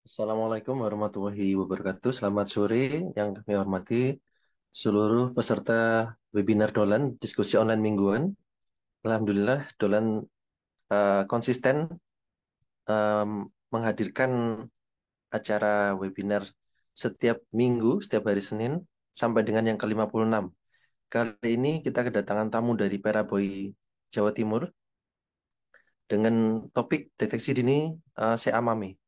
Assalamualaikum warahmatullahi wabarakatuh. Selamat sore yang kami hormati seluruh peserta webinar Dolan diskusi online mingguan. Alhamdulillah Dolan konsisten em, menghadirkan acara webinar setiap minggu, setiap hari Senin sampai dengan yang ke-56. Kali ini kita kedatangan tamu dari Peraboy, Jawa Timur dengan topik deteksi dini CA-MAMI.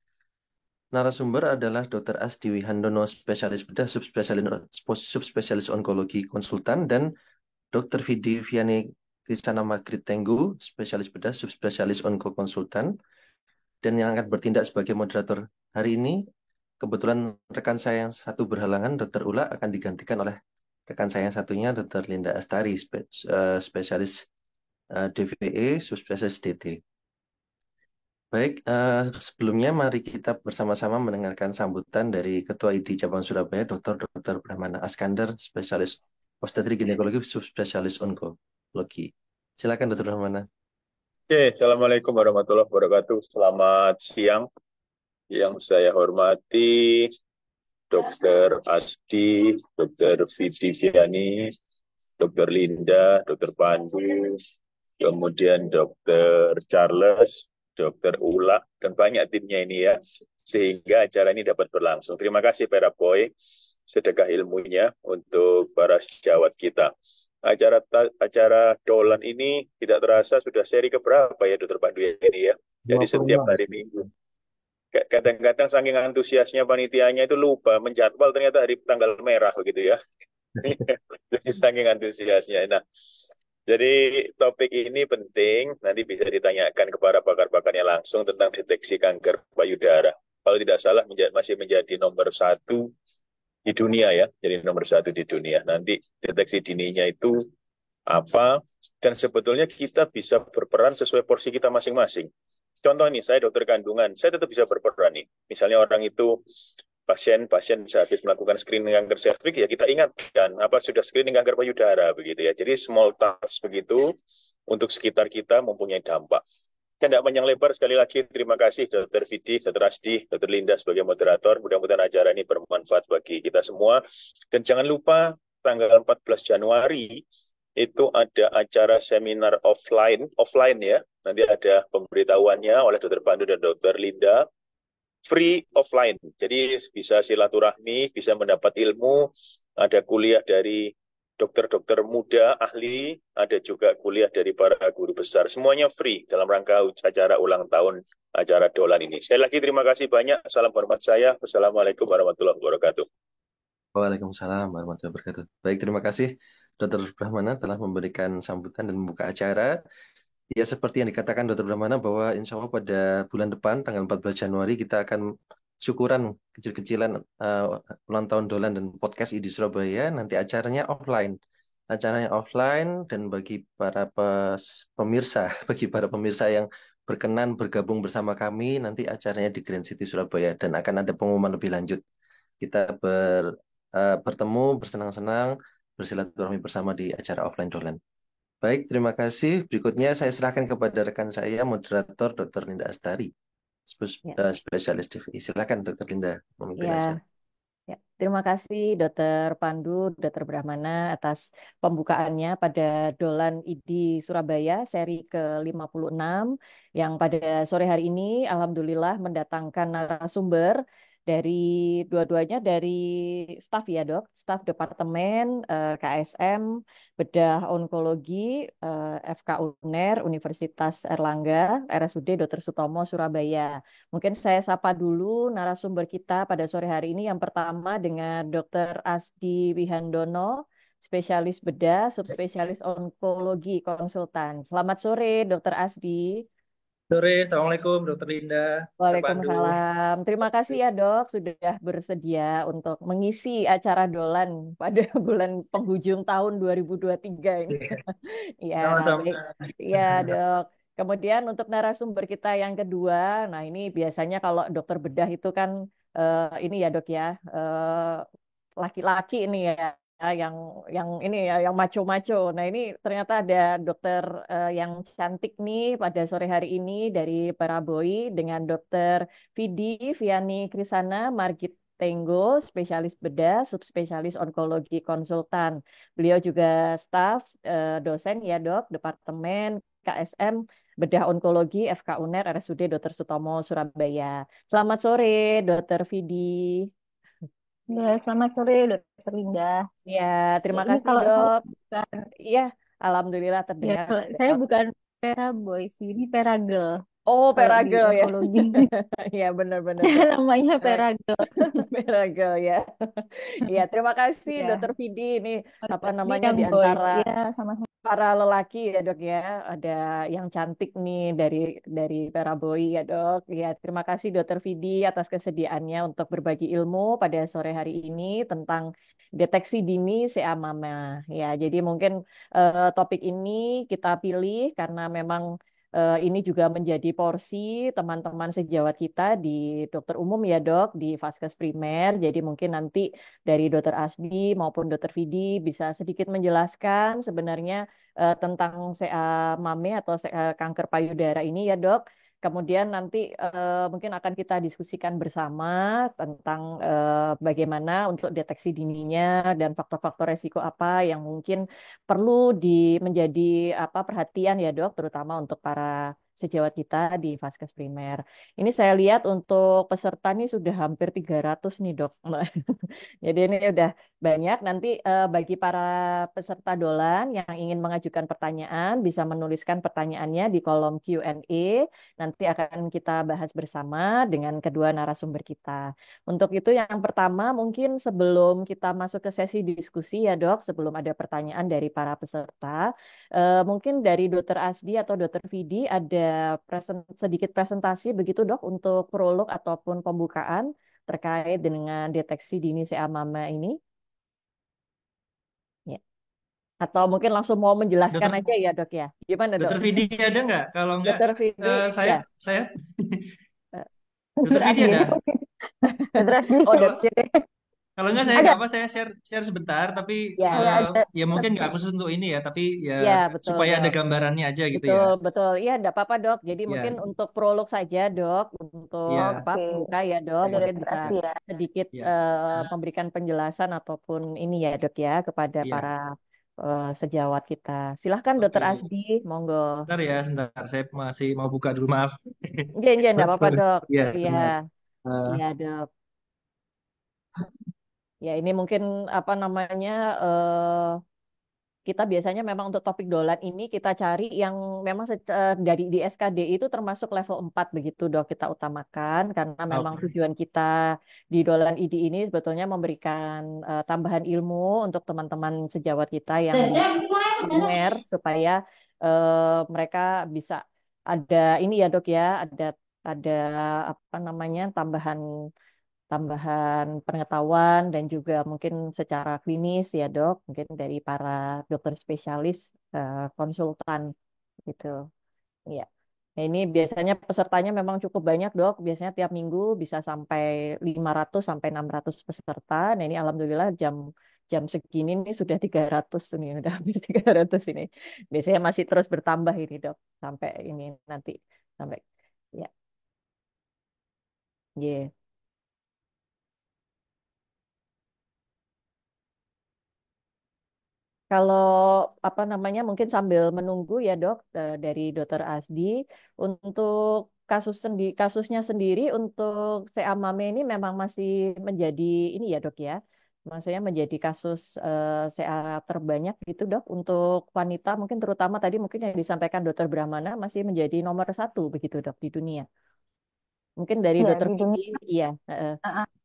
Narasumber adalah Dr. Asdi Handono, spesialis bedah, subspesialis onkologi konsultan, dan Dr. Vidi Vianney Krisana Magrit Tenggu, spesialis bedah, subspesialis onko konsultan, dan yang akan bertindak sebagai moderator hari ini. Kebetulan rekan saya yang satu berhalangan, Dr. Ula, akan digantikan oleh rekan saya yang satunya, Dr. Linda Astari, spesialis DVE, subspesialis DT. Baik, sebelumnya mari kita bersama-sama mendengarkan sambutan dari Ketua ID Cabang Surabaya, Dr. Brahmana Askandar, spesialis obstetri ginekologi, subspesialis onkologi. Silakan, Dr. Brahmana. Oke, Assalamualaikum warahmatullahi wabarakatuh. Selamat siang. Yang saya hormati Dr. Asdi, Dr. Vidi Viani, Dr. Linda, Dr. Pandu, kemudian Dr. Charles, Dr. Ula, dan banyak timnya ini ya, sehingga acara ini dapat berlangsung. Terima kasih Para Boy, sedekah ilmunya untuk para sejawat kita. Acara Dolan ini tidak terasa sudah seri keberapa ya Dr. Pandu ini ya. Jadi setiap 26. hari Minggu. Kadang-kadang saking antusiasnya panitianya itu lupa menjadwal ternyata hari tanggal merah begitu ya. Jadi saking antusiasnya. Nah, jadi topik ini penting, nanti bisa ditanyakan kepada pakar-pakarnya langsung tentang deteksi kanker payudara. Kalau tidak salah masih menjadi nomor satu di dunia ya, jadi nomor satu di dunia. Nanti deteksi dininya itu apa, dan sebetulnya kita bisa berperan sesuai porsi kita masing-masing. Contoh nih, saya dokter kandungan, saya tetap bisa berperan nih. Misalnya orang itu pasien sehabis melakukan screening kanker serviks, ya kita ingatkan apa sudah screening kanker payudara begitu ya. Jadi small task begitu untuk sekitar kita mempunyai dampak. Saya tidak panjang lebar, sekali lagi terima kasih Dr. Vidi, Dr. Asdi, Dr. Linda sebagai moderator. Mudah-mudahan acara ini bermanfaat bagi kita semua. Dan jangan lupa tanggal 14 Januari itu ada acara seminar offline ya. Nanti ada pemberitahuannya oleh Dr. Pandu dan Dr. Linda, free offline. Jadi bisa silaturahmi, bisa mendapat ilmu, ada kuliah dari dokter-dokter muda, ahli, ada juga kuliah dari para guru besar. Semuanya free dalam rangka acara ulang tahun acara Dolan ini. Sekali lagi terima kasih banyak. Salam hormat saya. Wassalamualaikum warahmatullahi wabarakatuh. Waalaikumsalam warahmatullahi wabarakatuh. Baik, terima kasih Dr. Brahmana telah memberikan sambutan dan membuka acara. Ya, seperti yang dikatakan Dr. Brahmana bahwa insya Allah pada bulan depan, tanggal 14 Januari, kita akan syukuran kecil-kecilan ulang tahun Dolan dan podcast di Surabaya. Nanti acaranya offline. Acaranya offline dan bagi para pemirsa, bagi para pemirsa yang berkenan bergabung bersama kami, nanti acaranya di Grand City Surabaya dan akan ada pengumuman lebih lanjut. Kita bertemu, bersenang-senang, bersilaturahmi bersama di acara offline Dolan. Baik, terima kasih. Berikutnya saya serahkan kepada rekan saya, moderator Dr. Linda Astari, Ya, spesialis DVI. Silakan Dr. Linda memimpin acara. ya, ya. Terima kasih Dokter Pandu, Dokter Brahmana atas pembukaannya pada Dolan ID Surabaya seri ke-56 yang pada sore hari ini alhamdulillah mendatangkan narasumber dari dua-duanya dari staf ya Dok, staf Departemen KSM Bedah Onkologi FK UNER Universitas Erlangga RSUD Dr. Sutomo Surabaya. Mungkin saya sapa dulu narasumber kita pada sore hari ini. Yang pertama dengan Dr. Asdi Wihandono, spesialis bedah, subspesialis onkologi konsultan. Selamat sore, Dr. Asdi. Sore, Assalamualaikum Dokter Linda, Dokter Pandu. Waalaikumsalam. Terima kasih ya dok sudah bersedia untuk mengisi acara Dolan pada bulan penghujung tahun 2023 ini. Ya, baik. Sama-sama. Ya, Dok. Kemudian untuk narasumber kita yang kedua, nah ini biasanya kalau dokter bedah itu kan ini ya, Dok ya, laki-laki ini ya. yang ini ya, yang maco-maco. Nah, ini ternyata ada dokter yang cantik nih pada sore hari ini dari Paraboi dengan dokter Vidi Viani Krisana Margit Tenggo, spesialis bedah, subspesialis onkologi konsultan. Beliau juga staf dosen ya dok, Departemen KSM Bedah Onkologi FK UNER RSUD Dr. Sutomo Surabaya. Selamat sore, Dokter Vidi. Ya, selamat sore, Dokter Linda. Ya, Ya, terima ini kasih kalau saya dok. bukan, Iya, alhamdulillah ya, terdengar kalau saya dok. bukan Vera Boy sih, ini Vera Girl. Oh, Kalau di Peragel ya. onkologi, Ya, benar-benar dok. namanya Eh, Vera Girl. Peragel ya. Iya, terima kasih Ya, Dokter Vidi. Ini apa ini namanya yang di boy. antara Ya, sama-sama. para lelaki ya dok ya, ada yang cantik nih dari Peraboy ya dok. Ya, terima kasih Dokter Vidi atas kesediaannya untuk berbagi ilmu pada sore hari ini tentang deteksi dini CA mama. Ya, jadi mungkin topik ini kita pilih karena memang ini juga menjadi porsi teman-teman sejawat kita di dokter umum ya dok, di Vaskes Primer. Jadi mungkin nanti dari Dokter Asdi maupun Dokter Vidi bisa sedikit menjelaskan sebenarnya tentang CA mame atau CA kanker payudara ini ya dok. Kemudian nanti mungkin akan kita diskusikan bersama tentang bagaimana untuk deteksi dininya dan faktor-faktor resiko apa yang mungkin perlu menjadi apa perhatian ya dok, terutama untuk para sejawat kita di Vaskes Primer. Ini saya lihat untuk peserta nih sudah hampir 300 nih dok. Jadi ini udah banyak. Nanti bagi para peserta dolan yang ingin mengajukan pertanyaan bisa menuliskan pertanyaannya di kolom Q&A. Nanti akan kita bahas bersama dengan kedua narasumber kita. Untuk itu yang pertama mungkin sebelum kita masuk ke sesi diskusi ya dok, sebelum ada pertanyaan dari para peserta, mungkin dari Dokter Asdi atau Dokter Vidi ada sedikit presentasi begitu dok untuk prolog ataupun pembukaan terkait dengan deteksi dini CA mama ini? Ya. Atau mungkin langsung mau menjelaskan Dokter aja ya dok ya? Gimana dok? Dokter Vidi ada nggak? Kalau nggak, Dokter Vidi, saya ya. saya Eh, Dokter Dokter Vidi Asdi ada. aja mungkin. Dokter Asdi. Oh, Kalau dok. kalau nggak saya Ada, nggak apa, saya share share sebentar, tapi Ya, saya ada. ya mungkin nggak khusus untuk ini ya, tapi ya ya betul supaya ada dok. gambarannya aja gitu ya. Betul, betul. Iya, enggak apa-apa, Dok. Jadi Ya, mungkin untuk prolog saja, Dok, untuk ya, apa Oke, pembuka ya, Dok. ada Mungkin Dokter bisa Asdi ya. sedikit ya, memberikan penjelasan ataupun ini ya, Dok ya, kepada para ya. sejawat kita. Silahkan, Dokter Oke. Asdi, monggo. Sebentar ya, sebentar. Saya masih mau buka dulu, maaf. Jen, jen, enggak apa-apa, Baru. Dok. Ya, Iya, sebentar. Eh, iya, Dok. Ya, ini mungkin apa namanya kita biasanya memang untuk topik dolan ini kita cari yang memang dari di SKDI itu termasuk level 4 begitu dok kita utamakan karena memang oke. tujuan kita di dolan ID ini sebetulnya memberikan tambahan ilmu untuk teman-teman sejawat kita yang di primer supaya mereka bisa ada ini ya dok ya ada apa namanya tambahan tambahan pengetahuan dan juga mungkin secara klinis ya dok, mungkin dari para dokter spesialis konsultan gitu. Iya. Nah, ini biasanya pesertanya memang cukup banyak dok, biasanya tiap minggu bisa sampai 500 sampai 600 peserta. Nah ini alhamdulillah jam jam segini nih sudah 300 nih, udah hampir 300 ini. Biasanya masih terus bertambah ini dok, sampai ini nanti sampai ya. Yeah. Kalau apa namanya mungkin sambil menunggu ya dok dari Dokter Asdi untuk kasusnya sendiri untuk CA Mame ini memang masih menjadi ini ya dok ya, maksudnya menjadi kasus CA terbanyak gitu dok untuk wanita mungkin terutama tadi mungkin yang disampaikan Dokter Brahmana masih menjadi nomor satu begitu dok di dunia. Mungkin dari Ya, Dokter di Vicky, dunia iya,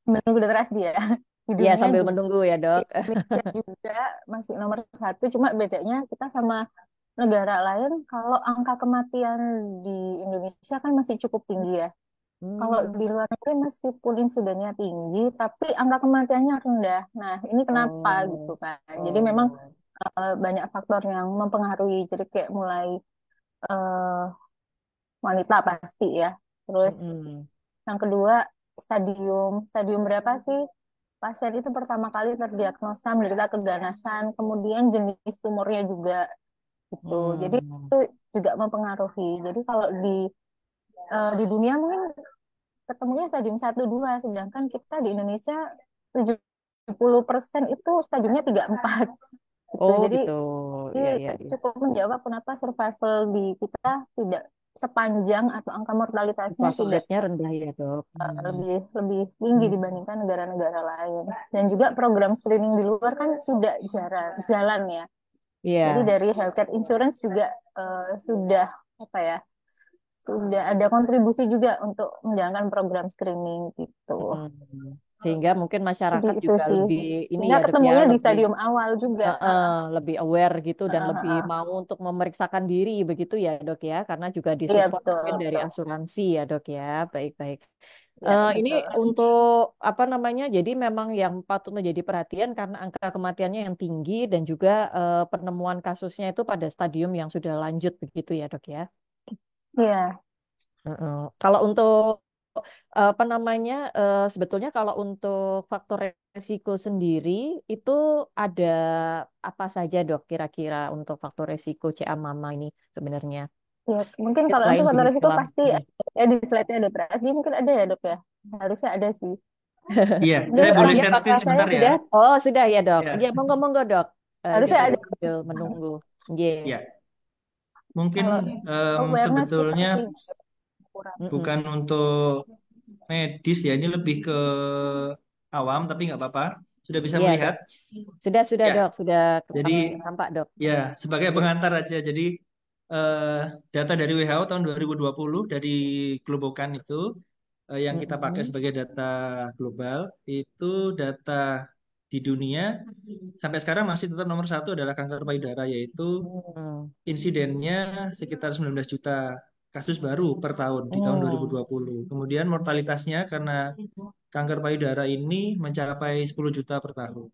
menunggu Dokter Asdi ya. Di iya dunia sambil juga, menunggu ya di dok. Indonesia juga masih nomor satu. Cuma bedanya kita sama negara lain, kalau angka kematian di Indonesia kan masih cukup tinggi ya. Kalau Hmm. di luar negeri meskipun insidennya tinggi, tapi angka kematiannya rendah. Nah, ini kenapa gitu Oh, kan? Jadi memang oh. banyak faktor yang mempengaruhi. Jadi kayak mulai eh, wanita pasti ya. Terus Mm-mm. yang kedua stadium stadium berapa sih pasien itu pertama kali terdiagnosa menderita keganasan, kemudian jenis tumornya juga gitu. Jadi Hmm. itu juga mempengaruhi. Jadi kalau di dunia mungkin ketemunya stadium 1 2, sedangkan kita di Indonesia 70% itu stadiumnya 3 4 gitu. Oh Jadi gitu. ini Ya, ya, ya. cukup menjawab kenapa survival di kita tidak sepanjang atau angka mortalitasnya Survival tidak rate-nya rendah ya, Dok. lebih lebih tinggi Hmm. dibandingkan negara-negara lain. Dan juga program screening di luar kan sudah jalan ya. Jadi Iya. dari healthcare insurance juga sudah apa ya? Sudah ada kontribusi juga untuk menjalankan program screening gitu. Mm. Sehingga mungkin Jadi masyarakat itu juga sih. lebih ini Sehingga ya Dok ya, ketemunya di lebih stadium awal juga. lebih aware gitu dan lebih Heeh. mau untuk memeriksakan diri begitu ya Dok ya, karena juga Iya disupport betul, mungkin dari betul. asuransi ya Dok ya. Baik-baik. Iya Ini betul. untuk apa namanya? Jadi memang yang patut menjadi perhatian karena angka kematiannya yang tinggi dan juga penemuan kasusnya itu pada stadium yang sudah lanjut begitu ya Dok ya. Iya. Heeh. Kalau untuk apa namanya, sebetulnya kalau untuk faktor resiko sendiri itu ada apa saja dok kira-kira untuk faktor resiko CA mama ini sebenarnya? Iya, mungkin Ya, kalau nanti selain faktor jenis risiko kelam. pasti Hmm. ya di slide-nya ada berasli mungkin ada ya dok ya. Harusnya ada sih. Iya, Ini saya boleh Ini share apakah screen saya sebentar ya. sudah? Oh sudah ya dok. Ya Ya, monggo monggo dok. harusnya Kita ada sih. sambil menunggu. Yeah. ya. Mungkin Kalau awareness kita sebetulnya sih kurang. bukan Mm-mm. untuk medis ya, ini lebih ke awam, tapi nggak apa-apa. Sudah bisa Iya melihat? dok. Sudah Ya, dok. Sudah jadi tampak dok. ya sebagai Yeah. pengantar aja. Jadi eh, data dari WHO tahun 2020 dari Globocan itu yang kita pakai Mm-mm. sebagai data global itu data di dunia sampai sekarang masih tetap nomor satu adalah kanker payudara yaitu Hmm. insidennya sekitar 19 juta kasus baru per tahun di tahun Hmm. 2020. Kemudian mortalitasnya karena kanker payudara ini mencapai 10 juta per tahun.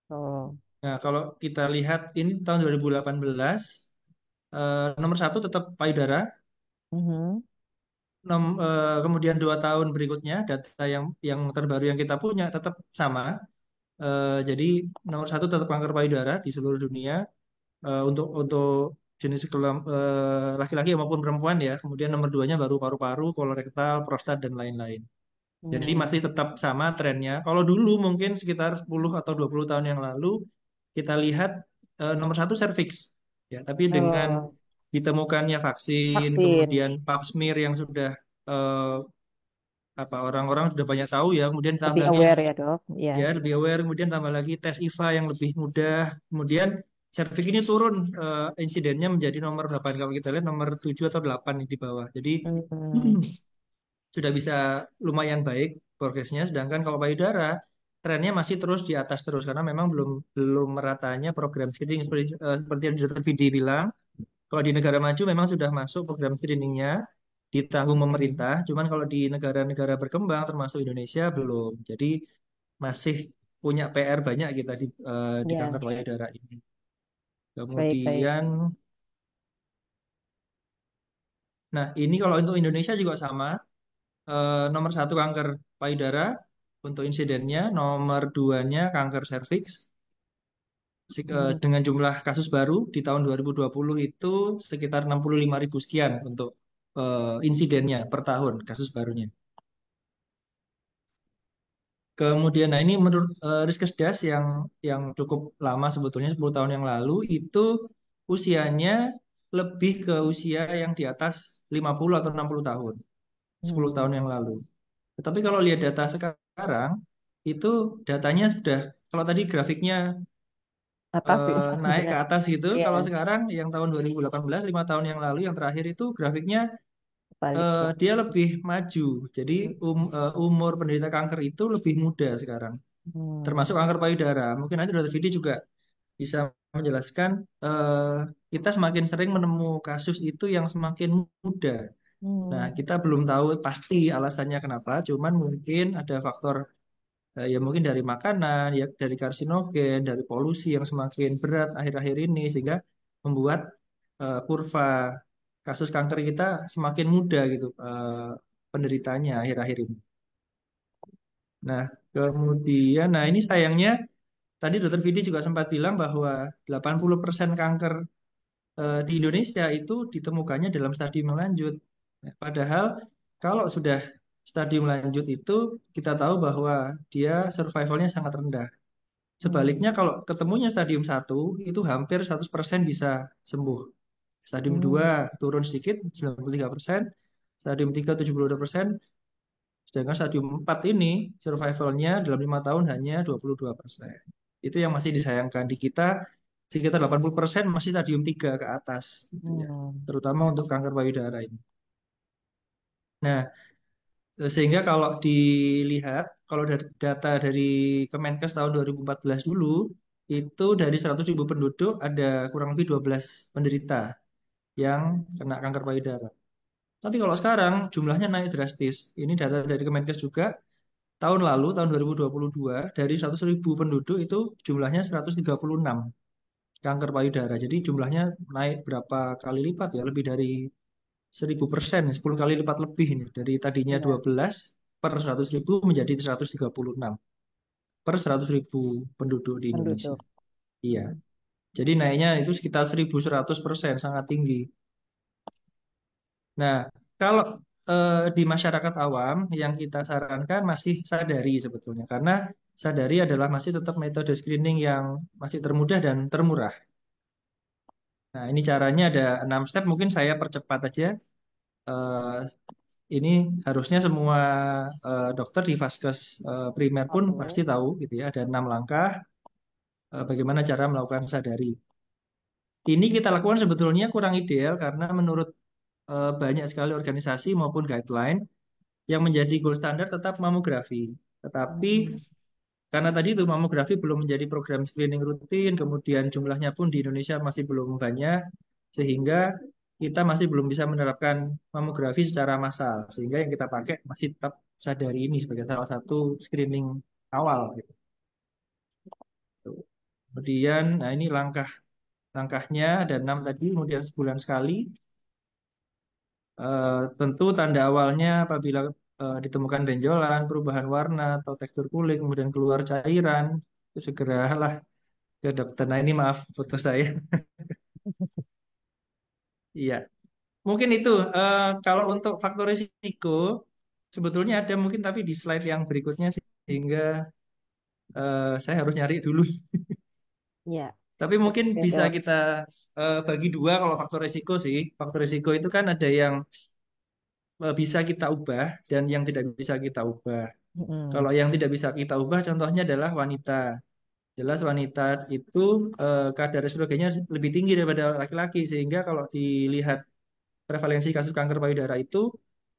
Oh. Nah, kalau kita lihat ini tahun 2018 nomor satu tetap payudara. Mhm. Kemudian 2 tahun berikutnya data yang terbaru yang kita punya tetap sama. Jadi nomor satu tetap kanker payudara di seluruh dunia untuk jenis laki-laki maupun perempuan ya. Kemudian nomor duanya baru paru-paru, kolorektal, prostat dan lain-lain. Jadi Hmm. masih tetap sama trennya. Kalau dulu mungkin sekitar 10 atau 20 tahun yang lalu kita lihat nomor satu serviks ya. Tapi dengan Oh, ditemukannya vaksin, vaksin. kemudian pap smear yang sudah eh, orang-orang sudah banyak tahu ya, kemudian Lebih tambah lagi aware ya, Dok. Ya. ya lebih aware, kemudian tambah lagi tes IVA yang lebih mudah, kemudian serviks ini turun insidennya menjadi nomor 8 kalau kita lihat nomor 7 atau 8 di bawah. Jadi Hmm. sudah bisa lumayan baik progresnya, sedangkan kalau payudara trennya masih terus di atas terus karena memang belum belum meratanya program screening seperti yang Dr. Vidi bilang. Kalau di negara maju memang sudah masuk program screeningnya ditanggung Hmm. pemerintah, cuman kalau di negara-negara berkembang termasuk Indonesia belum. Jadi masih punya PR banyak kita di Ya, kanker payudara ini. baik-baik. Kemudian, nah ini kalau untuk Indonesia juga sama. Nomor satu kanker payudara untuk insidennya, nomor duanya kanker serviks. Hmm. Dengan jumlah kasus baru di tahun 2020 itu sekitar 65.000 sekian untuk insidennya per tahun kasus barunya. Kemudian, nah ini menurut Riskesdas yang cukup lama sebetulnya 10 tahun yang lalu itu usianya lebih ke usia yang di atas 50 atau 60 tahun, 10 Hmm. tahun yang lalu. Tetapi kalau lihat data sekarang itu datanya sudah kalau tadi grafiknya Atas sih. naik Ya. ke atas gitu, Ya, kalau sekarang yang tahun 2018 5 tahun yang lalu yang terakhir itu grafiknya balik ya. dia lebih maju. Jadi umur penderita kanker itu lebih muda sekarang. Termasuk Hmm. kanker payudara. Mungkin nanti Dr. Vidi juga bisa menjelaskan kita semakin sering menemukan kasus itu yang semakin muda. Nah, Hmm. kita belum tahu pasti alasannya kenapa, cuman mungkin ada faktor ya mungkin dari makanan, ya dari karsinogen, dari polusi yang semakin berat akhir-akhir ini sehingga membuat kurva kasus kanker kita semakin muda gitu penderitanya akhir-akhir ini. Nah, kemudian, nah ini sayangnya tadi Dokter Vidi juga sempat bilang bahwa 80% kanker di Indonesia itu ditemukannya dalam stadium lanjut. Nah, padahal kalau sudah stadium lanjut itu kita tahu bahwa dia survivalnya sangat rendah. Sebaliknya Hmm. kalau ketemunya stadium 1 itu hampir 100% bisa sembuh. Stadium 2 Hmm. turun sedikit 93%, stadium 3 72%, sedangkan stadium 4 ini survivalnya dalam 5 tahun hanya 22%. Itu yang masih disayangkan di kita, sekitar 80% masih stadium 3 ke atas gitu ya. Hmm. Terutama untuk kanker payudara ini. Nah, sehingga kalau dilihat, kalau dari data dari Kemenkes tahun 2014 dulu, itu dari 100.000 penduduk ada kurang lebih 12 penderita yang kena kanker payudara. Tapi kalau sekarang jumlahnya naik drastis. Ini data dari Kemenkes juga. Tahun lalu, tahun 2022, dari 100.000 penduduk itu jumlahnya 136 kanker payudara. Jadi jumlahnya naik berapa kali lipat ya? Lebih dari 1000%, 10 kali lipat lebih ini. Dari tadinya Iya, 12 per 100.000 menjadi 136 per 100.000 penduduk di Indonesia. penduduk. Iya. Jadi naiknya itu sekitar 1.100%, sangat tinggi. Nah, kalau di masyarakat awam yang kita sarankan masih sadari sebetulnya, karena sadari adalah masih tetap metode screening yang masih termudah dan termurah. Nah, ini caranya ada 6 step, mungkin saya percepat aja. Eh, ini harusnya semua dokter di vaskes primer pun Oke. pasti tahu gitu ya, ada 6 langkah bagaimana cara melakukan sadari. Ini kita lakukan sebetulnya kurang ideal karena menurut banyak sekali organisasi maupun guideline yang menjadi gold standar tetap mamografi. Tetapi Hmm. karena tadi itu mamografi belum menjadi program screening rutin, kemudian jumlahnya pun di Indonesia masih belum banyak, sehingga kita masih belum bisa menerapkan mamografi secara massal. Sehingga yang kita pakai masih tetap sadari ini sebagai salah satu screening awal gitu. Kemudian, nah ini langkahnya ada 6 tadi, kemudian sebulan sekali. Tentu tanda awalnya apabila ditemukan benjolan, perubahan warna atau tekstur kulit, kemudian keluar cairan, itu segeralah ke dokter. Nah ini maaf foto saya. Iya, mungkin itu. Kalau untuk faktor risiko, sebetulnya ada mungkin tapi di slide yang berikutnya sehingga saya harus nyari dulu. Iya, Tapi mungkin oke bisa dok. kita bagi dua kalau faktor risiko sih. Faktor risiko itu kan ada yang bisa kita ubah dan yang tidak bisa kita ubah. Hmm. Kalau yang tidak bisa kita ubah, contohnya adalah wanita. Jelas wanita itu kadar estrogennya lebih tinggi daripada laki-laki, sehingga kalau dilihat prevalensi kasus kanker payudara itu,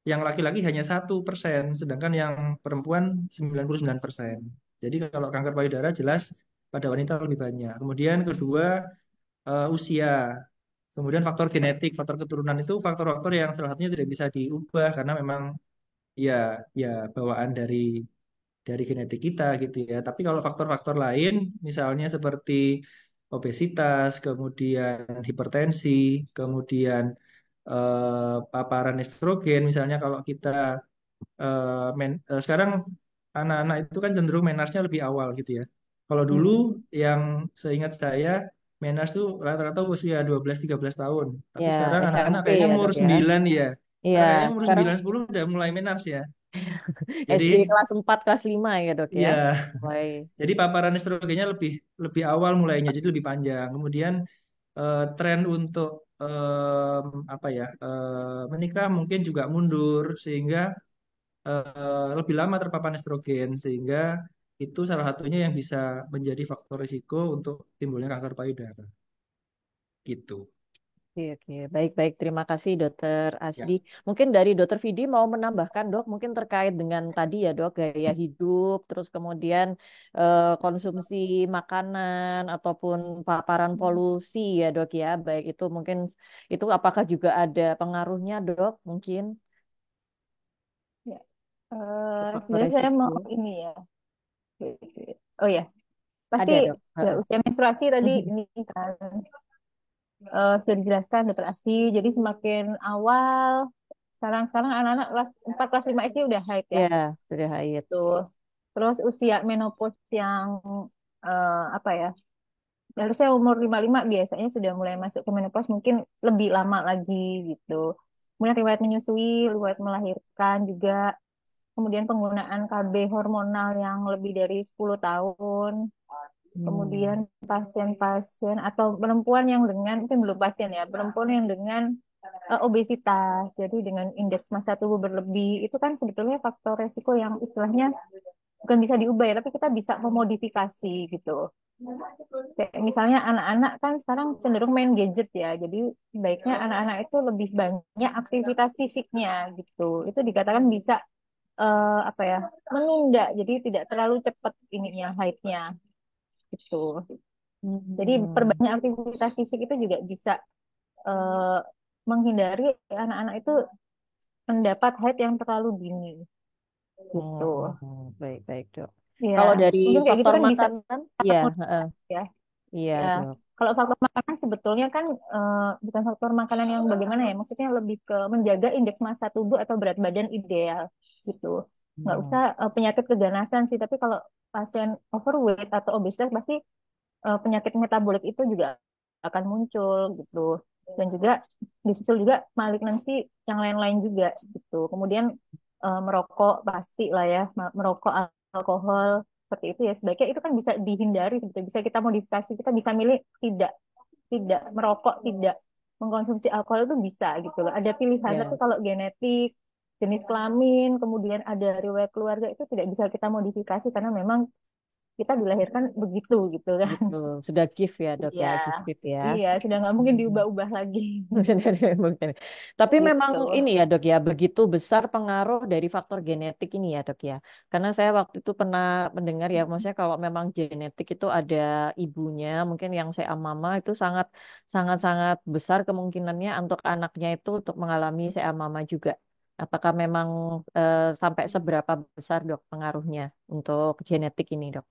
yang laki-laki hanya 1%, sedangkan yang perempuan 99%. Jadi kalau kanker payudara jelas pada wanita lebih banyak. Kemudian kedua, usia. Kemudian faktor genetik, faktor keturunan itu faktor-faktor yang salah satunya tidak bisa diubah karena memang ya ya bawaan dari genetik kita gitu ya. Tapi kalau faktor-faktor lain, misalnya seperti obesitas, kemudian hipertensi, kemudian paparan estrogen, misalnya kalau kita sekarang anak-anak itu kan cenderung menarnya lebih awal gitu ya. Kalau dulu Hmm. yang seingat saya menars tuh rata-rata usia 12-13 tahun. Tapi Ya, sekarang anak-anak SMP kayaknya ya umur dok ya. 9 ya. Iya, Sekarang kayaknya umur sekarang 9-10 udah mulai menars ya. Jadi SD kelas 4 kelas 5 ya dok ya. iya, Mulai. jadi paparan estrogennya lebih lebih awal mulainya, jadi lebih panjang. Kemudian tren untuk apa ya menikah mungkin juga mundur sehingga lebih lama terpapar estrogen sehingga itu salah satunya yang bisa menjadi faktor risiko untuk timbulnya kanker payudara. Gitu. Oke, oke. Baik-baik. Terima kasih, Dokter Ya. Asdi. Mungkin dari Dokter Vidi mau menambahkan, Dok, mungkin terkait dengan tadi ya, Dok, gaya hidup, terus kemudian konsumsi makanan ataupun paparan polusi ya, Dok ya. Baik itu mungkin itu apakah juga ada pengaruhnya, Dok? Mungkin Ya. faktor Sebenarnya saya mau resiko. ini ya. Oh ya, pasti Ada, Dok. ya, Heeh. usia menstruasi tadi ini kan sudah dijelaskan Dokter Asti. Jadi semakin awal, sekarang anak-anak kelas 4 kelas 5 SD udah haid ya. Ya, sudah haid. Tuh. Terus usia menopause yang apa ya? Harusnya umur 55 biasanya sudah mulai masuk ke menopause, mungkin lebih lama lagi gitu. Kemudian riwayat menyusui, riwayat melahirkan juga, kemudian penggunaan KB hormonal yang lebih dari 10 tahun, kemudian Hmm. pasien-pasien atau perempuan yang dengan, mungkin belum pasien ya, perempuan yang dengan obesitas, jadi dengan indeks massa tubuh berlebih, itu kan sebetulnya faktor resiko yang istilahnya bukan bisa diubah ya, tapi kita bisa memodifikasi gitu. Kayak misalnya anak-anak kan sekarang cenderung main gadget ya, jadi baiknya anak-anak itu lebih banyak aktivitas fisiknya gitu. Itu dikatakan bisa apa ya, menunda, jadi tidak terlalu cepat ininya haidnya gitu. Jadi Hmm. perbanyak aktivitas fisik itu juga bisa eh, menghindari anak-anak itu mendapat haid yang terlalu dini gitu. Baik, baik, Dok. Ya, Kalau dari mungkin kayak gitu faktor kan bisa makanan, ya, ya. iya, Ya, Dok. kalau faktor makanan sebetulnya kan bukan faktor makanan yang bagaimana ya, maksudnya lebih ke menjaga indeks massa tubuh atau berat badan ideal gitu. Nggak Hmm. usah penyakit keganasan sih, tapi kalau pasien overweight atau obesitas pasti penyakit metabolik itu juga akan muncul gitu. Dan juga disusul juga malignansi yang lain-lain juga gitu. Kemudian merokok pasti lah ya, merokok alkohol seperti itu ya, sebaiknya itu kan bisa dihindari sebetulnya, bisa kita modifikasi, kita bisa milih tidak tidak merokok, tidak mengkonsumsi alkohol itu bisa gitu loh. Ada pilihan, tapi Ya. kalau genetik, jenis kelamin, kemudian ada riwayat keluarga itu tidak bisa kita modifikasi karena memang kita dilahirkan begitu gitu kan. Gitu, sudah gift ya dok Iya, ya, gift ya. iya, sudah nggak mungkin Hmm. diubah-ubah lagi Mungkin. Tapi memang gitu. ini ya dok ya, begitu besar pengaruh dari faktor genetik ini ya dok ya. Karena saya waktu itu pernah mendengar ya, maksudnya kalau memang genetik itu ada ibunya, mungkin yang saya mama itu sangat sangat sangat besar kemungkinannya untuk anaknya itu untuk mengalami saya mama juga. Apakah memang sampai seberapa besar dok pengaruhnya untuk genetik ini dok?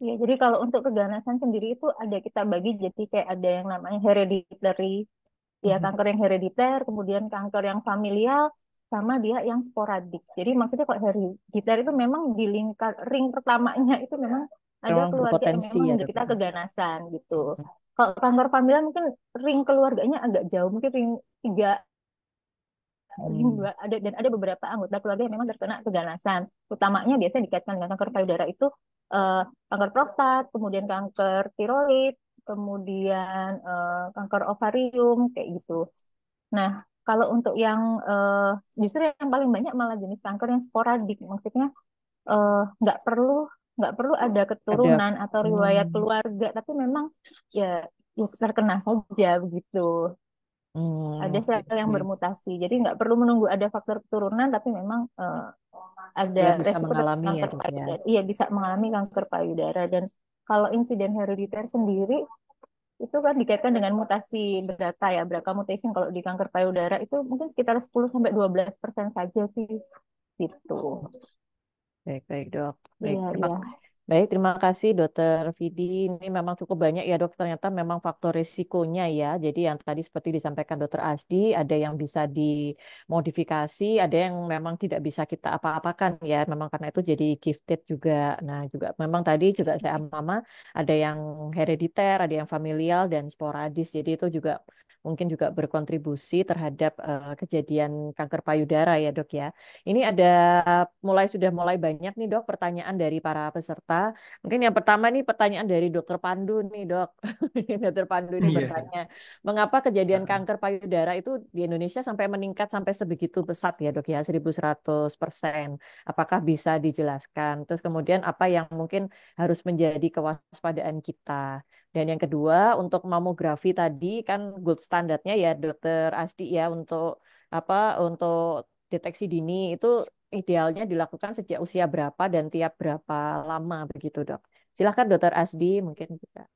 Ya, jadi kalau untuk keganasan sendiri itu ada kita bagi jadi kayak ada yang namanya hereditary, ya Mhm. kanker yang herediter, kemudian kanker yang familial, sama dia yang sporadik. Jadi maksudnya kalau herediter itu memang di lingkar ring pertamanya itu memang ada Memang keluarga yang berpotensi memang ya dok menderita ya. keganasan gitu. Kalau kanker familial mungkin ring keluarganya agak jauh, mungkin ring 3, ring Hmm. 2 ada, dan ada beberapa anggota keluarga yang memang terkena keganasan. Utamanya biasanya dikaitkan dengan kanker payudara itu eh, kanker prostat, kemudian kanker tiroid, kemudian kanker ovarium kayak gitu. Nah, kalau untuk yang justru yang paling banyak malah jenis kanker yang sporadik, maksudnya nggak perlu ada Ada. keturunan atau riwayat Hmm. keluarga, tapi memang ya, ya terkena saja begitu. Ada Oke, sel yang oke. bermutasi, jadi nggak perlu menunggu ada faktor keturunan, tapi memang ada Dia bisa resiko terkena mengalami ya kanker dok ya. payudara. Iya bisa mengalami kanker payudara, dan kalau insiden herediter sendiri itu kan dikaitkan dengan mutasi BRCA ya, BRCA mutation kalau di kanker payudara itu mungkin sekitar 10-12% saja sih gitu. Baik, baik dok. Baik, Iya, iya. baik, terima kasih Dokter Vidi. Ini memang cukup banyak ya dok. Ternyata memang faktor risikonya ya. Jadi yang tadi seperti disampaikan Dokter Asdi, ada yang bisa dimodifikasi, ada yang memang tidak bisa kita apa-apakan ya. Memang karena itu jadi gifted juga. Nah juga memang tadi juga saya mama ada yang herediter, ada yang familial dan sporadis. Jadi itu juga mungkin juga berkontribusi terhadap kejadian kanker payudara ya dok ya. Ini ada sudah mulai banyak nih dok pertanyaan dari para peserta. Mungkin yang pertama nih pertanyaan dari Dokter Pandu nih dok. Dokter Pandu ini Iya. bertanya, mengapa kejadian kanker payudara itu di Indonesia sampai meningkat sampai sebegitu pesat ya dok ya, 1100%. Apakah bisa dijelaskan? Terus kemudian apa yang mungkin harus menjadi kewaspadaan kita? Dan yang kedua untuk mamografi tadi kan gold standarnya ya Dokter Asdi ya untuk deteksi dini itu idealnya dilakukan sejak usia berapa dan tiap berapa lama begitu, Dok. Silahkan Dokter Asdi mungkin bisa.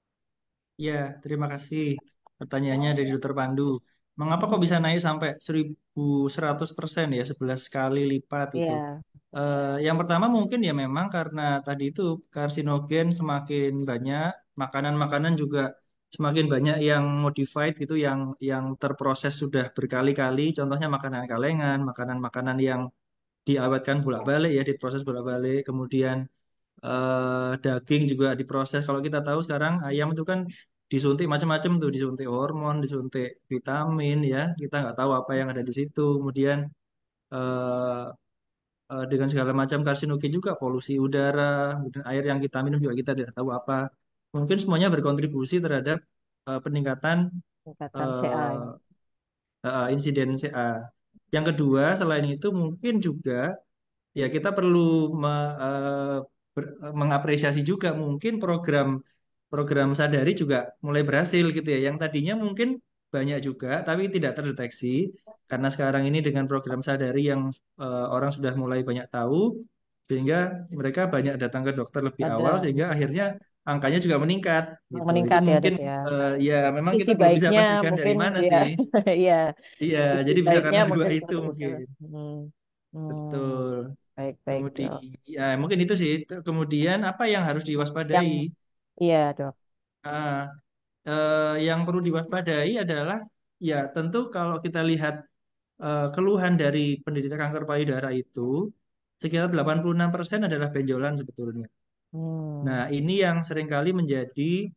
Ya, terima kasih pertanyaannya dari Dokter Pandu. Mengapa kok bisa naik sampai 1100% ya, 11 kali lipat itu? Iya, Yang pertama mungkin ya memang karena tadi itu karsinogen semakin banyak, makanan-makanan juga semakin banyak yang modified gitu, yang terproses sudah berkali-kali. Contohnya makanan kalengan, makanan-makanan yang diawetkan bolak-balik ya, diproses bolak-balik. Kemudian daging juga diproses. Kalau kita tahu sekarang ayam itu kan disuntik macam-macam tuh, disuntik hormon, disuntik vitamin ya. Kita nggak tahu apa yang ada di situ. Kemudian eh, dengan segala macam karsinogen juga, polusi udara, kemudian air yang kita minum juga kita tidak tahu apa. Mungkin semuanya berkontribusi terhadap peningkatan Tingkatan CA eh, ya. insiden CA. Yang kedua, selain itu mungkin juga ya kita perlu mengapresiasi juga mungkin program program Sadari juga mulai berhasil gitu ya. Yang tadinya mungkin banyak juga tapi tidak terdeteksi karena sekarang ini dengan program Sadari yang orang sudah mulai banyak tahu sehingga mereka banyak datang ke dokter lebih awal Ada sehingga akhirnya angkanya juga meningkat gitu. Itu meningkat ya mungkin dok ya. ya memang Sisi kita belum bisa baiknya pastikan dari mungkin mana ya, sih. ya Iya, sisi jadi bisa baiknya karena dua mungkin itu seperti itu. mungkin. Hmm. Hmm. Betul. Baik baik dok. Kemudian, ya mungkin itu sih. Kemudian apa yang harus Yang diwaspadai? iya dok. Ah, yang perlu diwaspadai adalah, ya tentu kalau kita lihat keluhan dari penderita kanker payudara itu, sekitar 86% adalah benjolan sebetulnya. Nah, Hmm. ini yang seringkali menjadi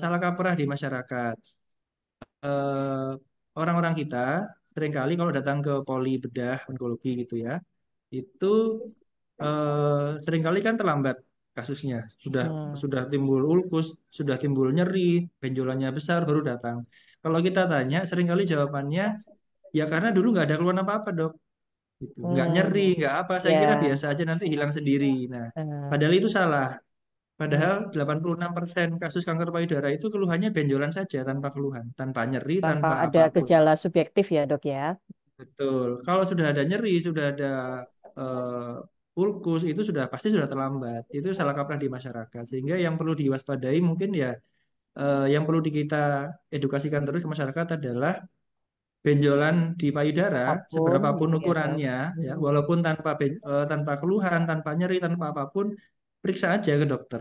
salah kaprah di masyarakat. Eh, Orang-orang kita seringkali kalau datang ke poli bedah onkologi gitu ya, itu seringkali kan terlambat kasusnya. Hmm. Sudah timbul ulkus, sudah timbul nyeri, benjolannya besar baru datang. Kalau kita tanya, seringkali jawabannya ya karena dulu nggak ada keluhan apa-apa dok. Gitu. Nggak nyeri, Hmm. nggak apa. Saya kira Ya. biasa aja nanti hilang sendiri. Nah, Eh, padahal itu salah. hmm. Padahal 86% kasus kanker payudara itu keluhannya benjolan saja tanpa keluhan, tanpa nyeri, Tanpa tanpa ada apapun. gejala subjektif ya dok ya. Betul. Kalau sudah ada nyeri, sudah ada ulkus, itu sudah pasti sudah terlambat. Itu salah kaprah di masyarakat. Sehingga yang perlu diwaspadai mungkin ya yang perlu kita edukasikan terus ke masyarakat adalah benjolan di payudara, Apapun seberapapun gitu ya dok. ukurannya, ya Hmm. walaupun tanpa keluhan, tanpa nyeri, tanpa apapun, periksa aja ke dokter.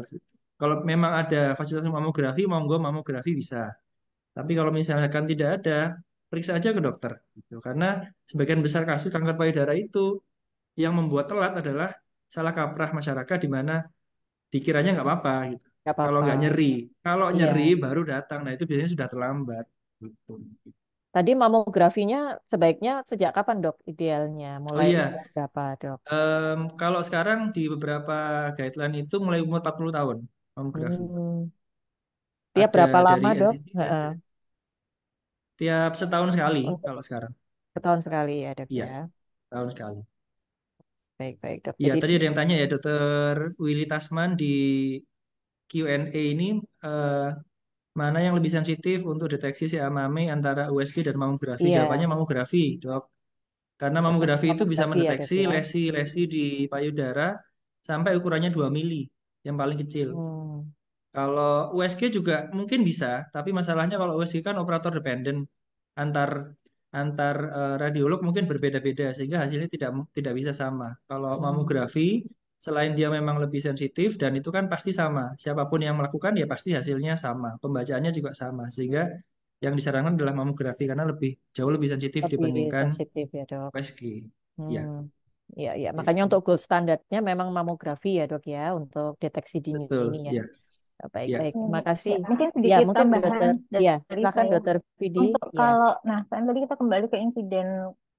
Kalau memang ada fasilitas mamografi, monggo mamografi bisa. Tapi kalau misalkan tidak ada, periksa aja ke dokter. Gitu. Karena sebagian besar kasus kanker payudara itu yang membuat telat adalah salah kaprah masyarakat di mana dikiranya nggak apa-apa gitu. Gak Kalau apa-apa. nggak nyeri, kalau Iya. nyeri baru datang. Nah itu biasanya sudah terlambat. Gitu. Tadi mamografinya sebaiknya sejak kapan dok idealnya? Oh Mulai iya, usia berapa dok? kalau sekarang di beberapa guideline itu mulai umur 40 tahun mamografi. Hmm. Tiap Ada berapa dari lama dok? NCT, Heeh. ada tiap setahun sekali Untuk kalau sekarang. setahun sekali ya dok Iya, ya. tahun sekali. Baik baik dok. Iya, Jadi tadi ada yang tanya ya, Dokter Willy Tasman di Q&A ini eh, mana yang lebih sensitif untuk deteksi CA mame antara USG dan mamografi? iya Jawabannya mamografi, dok. Karena tetap mamografi itu bisa mamografi ya dok mendeteksi ya. lesi-lesi di payudara sampai ukurannya 2 mili, yang paling kecil. Hmm. Kalau USG juga mungkin bisa, tapi masalahnya kalau USG kan operator dependen antar antar radiolog mungkin berbeda-beda sehingga hasilnya tidak bisa sama. Kalau Hmm. mamografi selain dia memang lebih sensitif dan itu kan pasti sama. Siapapun yang melakukan ya pasti hasilnya sama, pembacaannya juga sama sehingga yang disarankan adalah mamografi karena jauh lebih sensitif Lebih dibandingkan sensitif ya dok. USG. Ya, Hmm. Ya ya makanya itu. untuk gold standarnya memang mamografi ya dok ya untuk deteksi dini ini Betul, ya. ya. Baik Ya. baik. Terima Hmm, kasih. ya, mungkin Ya sedikit mungkin tambahan dokter. Ya dari silakan saya. dokter Vidi. Untuk Ya. kalau, nah kan tadi kita kembali ke insiden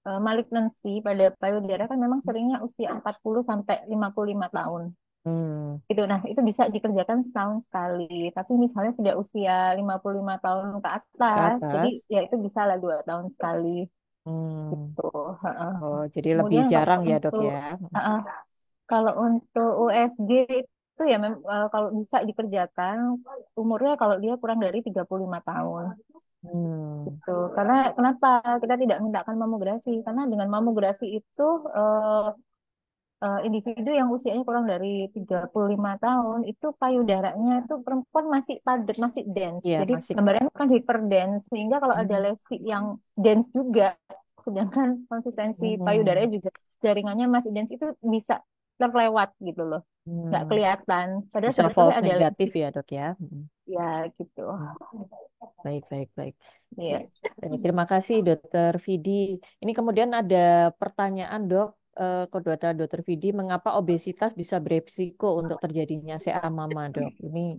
malignansi pada payudara kan memang seringnya usia 40 sampai 55 tahun. Hmm. Itu, nah itu bisa dikerjakan setahun sekali. Tapi misalnya sudah usia 55 tahun ke Ke atas, jadi atas. ya itu bisa lah 2 tahun sekali. Hmm. Gitu. Heeh. Oh, jadi lebih Kemudian kalau jarang ya, Dok untuk ya. heeh, kalau untuk USG itu ya kalau bisa dikerjakan umurnya kalau dia kurang dari 35 tahun. Hmm. Gitu. Karena kenapa kita tidak menggunakan mamografi? Karena dengan mamografi itu individu yang usianya kurang dari 35 tahun itu payudaranya itu perempuan masih padat, masih dense. Iya, Jadi masih. gambarnya kan hyperdense sehingga kalau ada Hmm. lesi yang dense juga sedangkan konsistensi Hmm. payudaranya juga jaringannya masih dense itu bisa terlewat gitu loh. Nggak Hmm. kelihatan. Padahal Bisa sebetulnya false ada lesi. negatif ya, Dok ya. Hmm. Ya gitu. Hmm. Baik, baik, baik. Iya. Baik. Terima kasih, Dokter Vidi. Ini kemudian ada pertanyaan, Dok. Kodata Dokter Vidi, mengapa obesitas bisa beresiko untuk terjadinya CA mama, Dok? Ini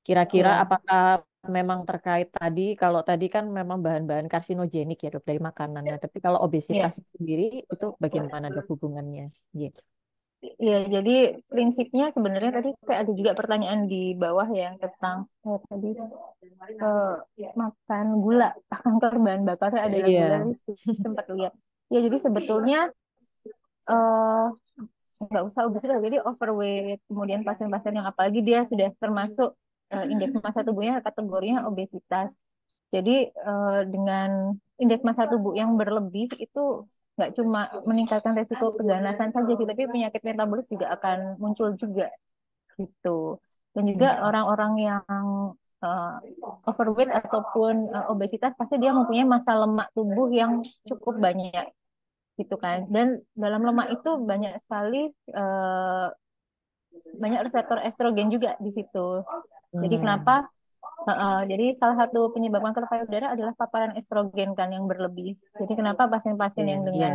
kira-kira Ya, apakah memang terkait tadi, kalau tadi kan memang bahan-bahan karsinogenik ya, Dok, dari makanannya. Tapi kalau obesitas ya. sendiri itu bagaimana, Dok, hubungannya? Iya. Ya, jadi prinsipnya sebenarnya tadi kayak ada juga pertanyaan di bawah ya tentang tadi makan gula, kanker bahan bakarnya adalah gula, Iya. tadi sempat lihat. Ya, jadi sebetulnya eh nggak usah obesitas, jadi overweight, kemudian pasien-pasien yang apalagi dia sudah termasuk indeks massa tubuhnya kategorinya obesitas. Jadi dengan indeks massa tubuh yang berlebih itu nggak cuma meningkatkan resiko keganasan saja, sih, tapi penyakit metabolis juga akan muncul juga gitu. Dan juga orang-orang yang uh, overweight ataupun obesitas pasti dia mempunyai massa lemak tubuh yang cukup banyak gitu kan. Dan dalam lemak itu banyak sekali uh, banyak reseptor estrogen juga di situ. Jadi kenapa? Hmm. Jadi salah satu penyebab kanker payudara adalah paparan estrogen kan yang berlebih. Jadi kenapa pasien-pasien Iya, yang iya. dengan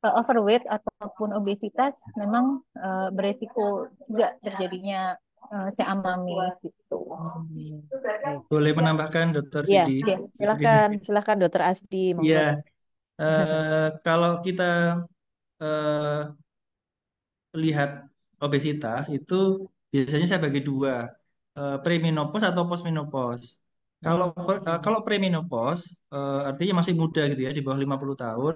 overweight ataupun obesitas memang beresiko juga terjadinya seamami gitu. Baik. Boleh menambahkan Dokter Iya, Vidi? Ya, silakan, silakan Dokter Asdi, Iya, monggo. kalau kita eh, lihat obesitas itu biasanya saya bagi dua, premenopause atau postmenopause. Kalau premenopause artinya masih muda gitu ya, di bawah 50 tahun.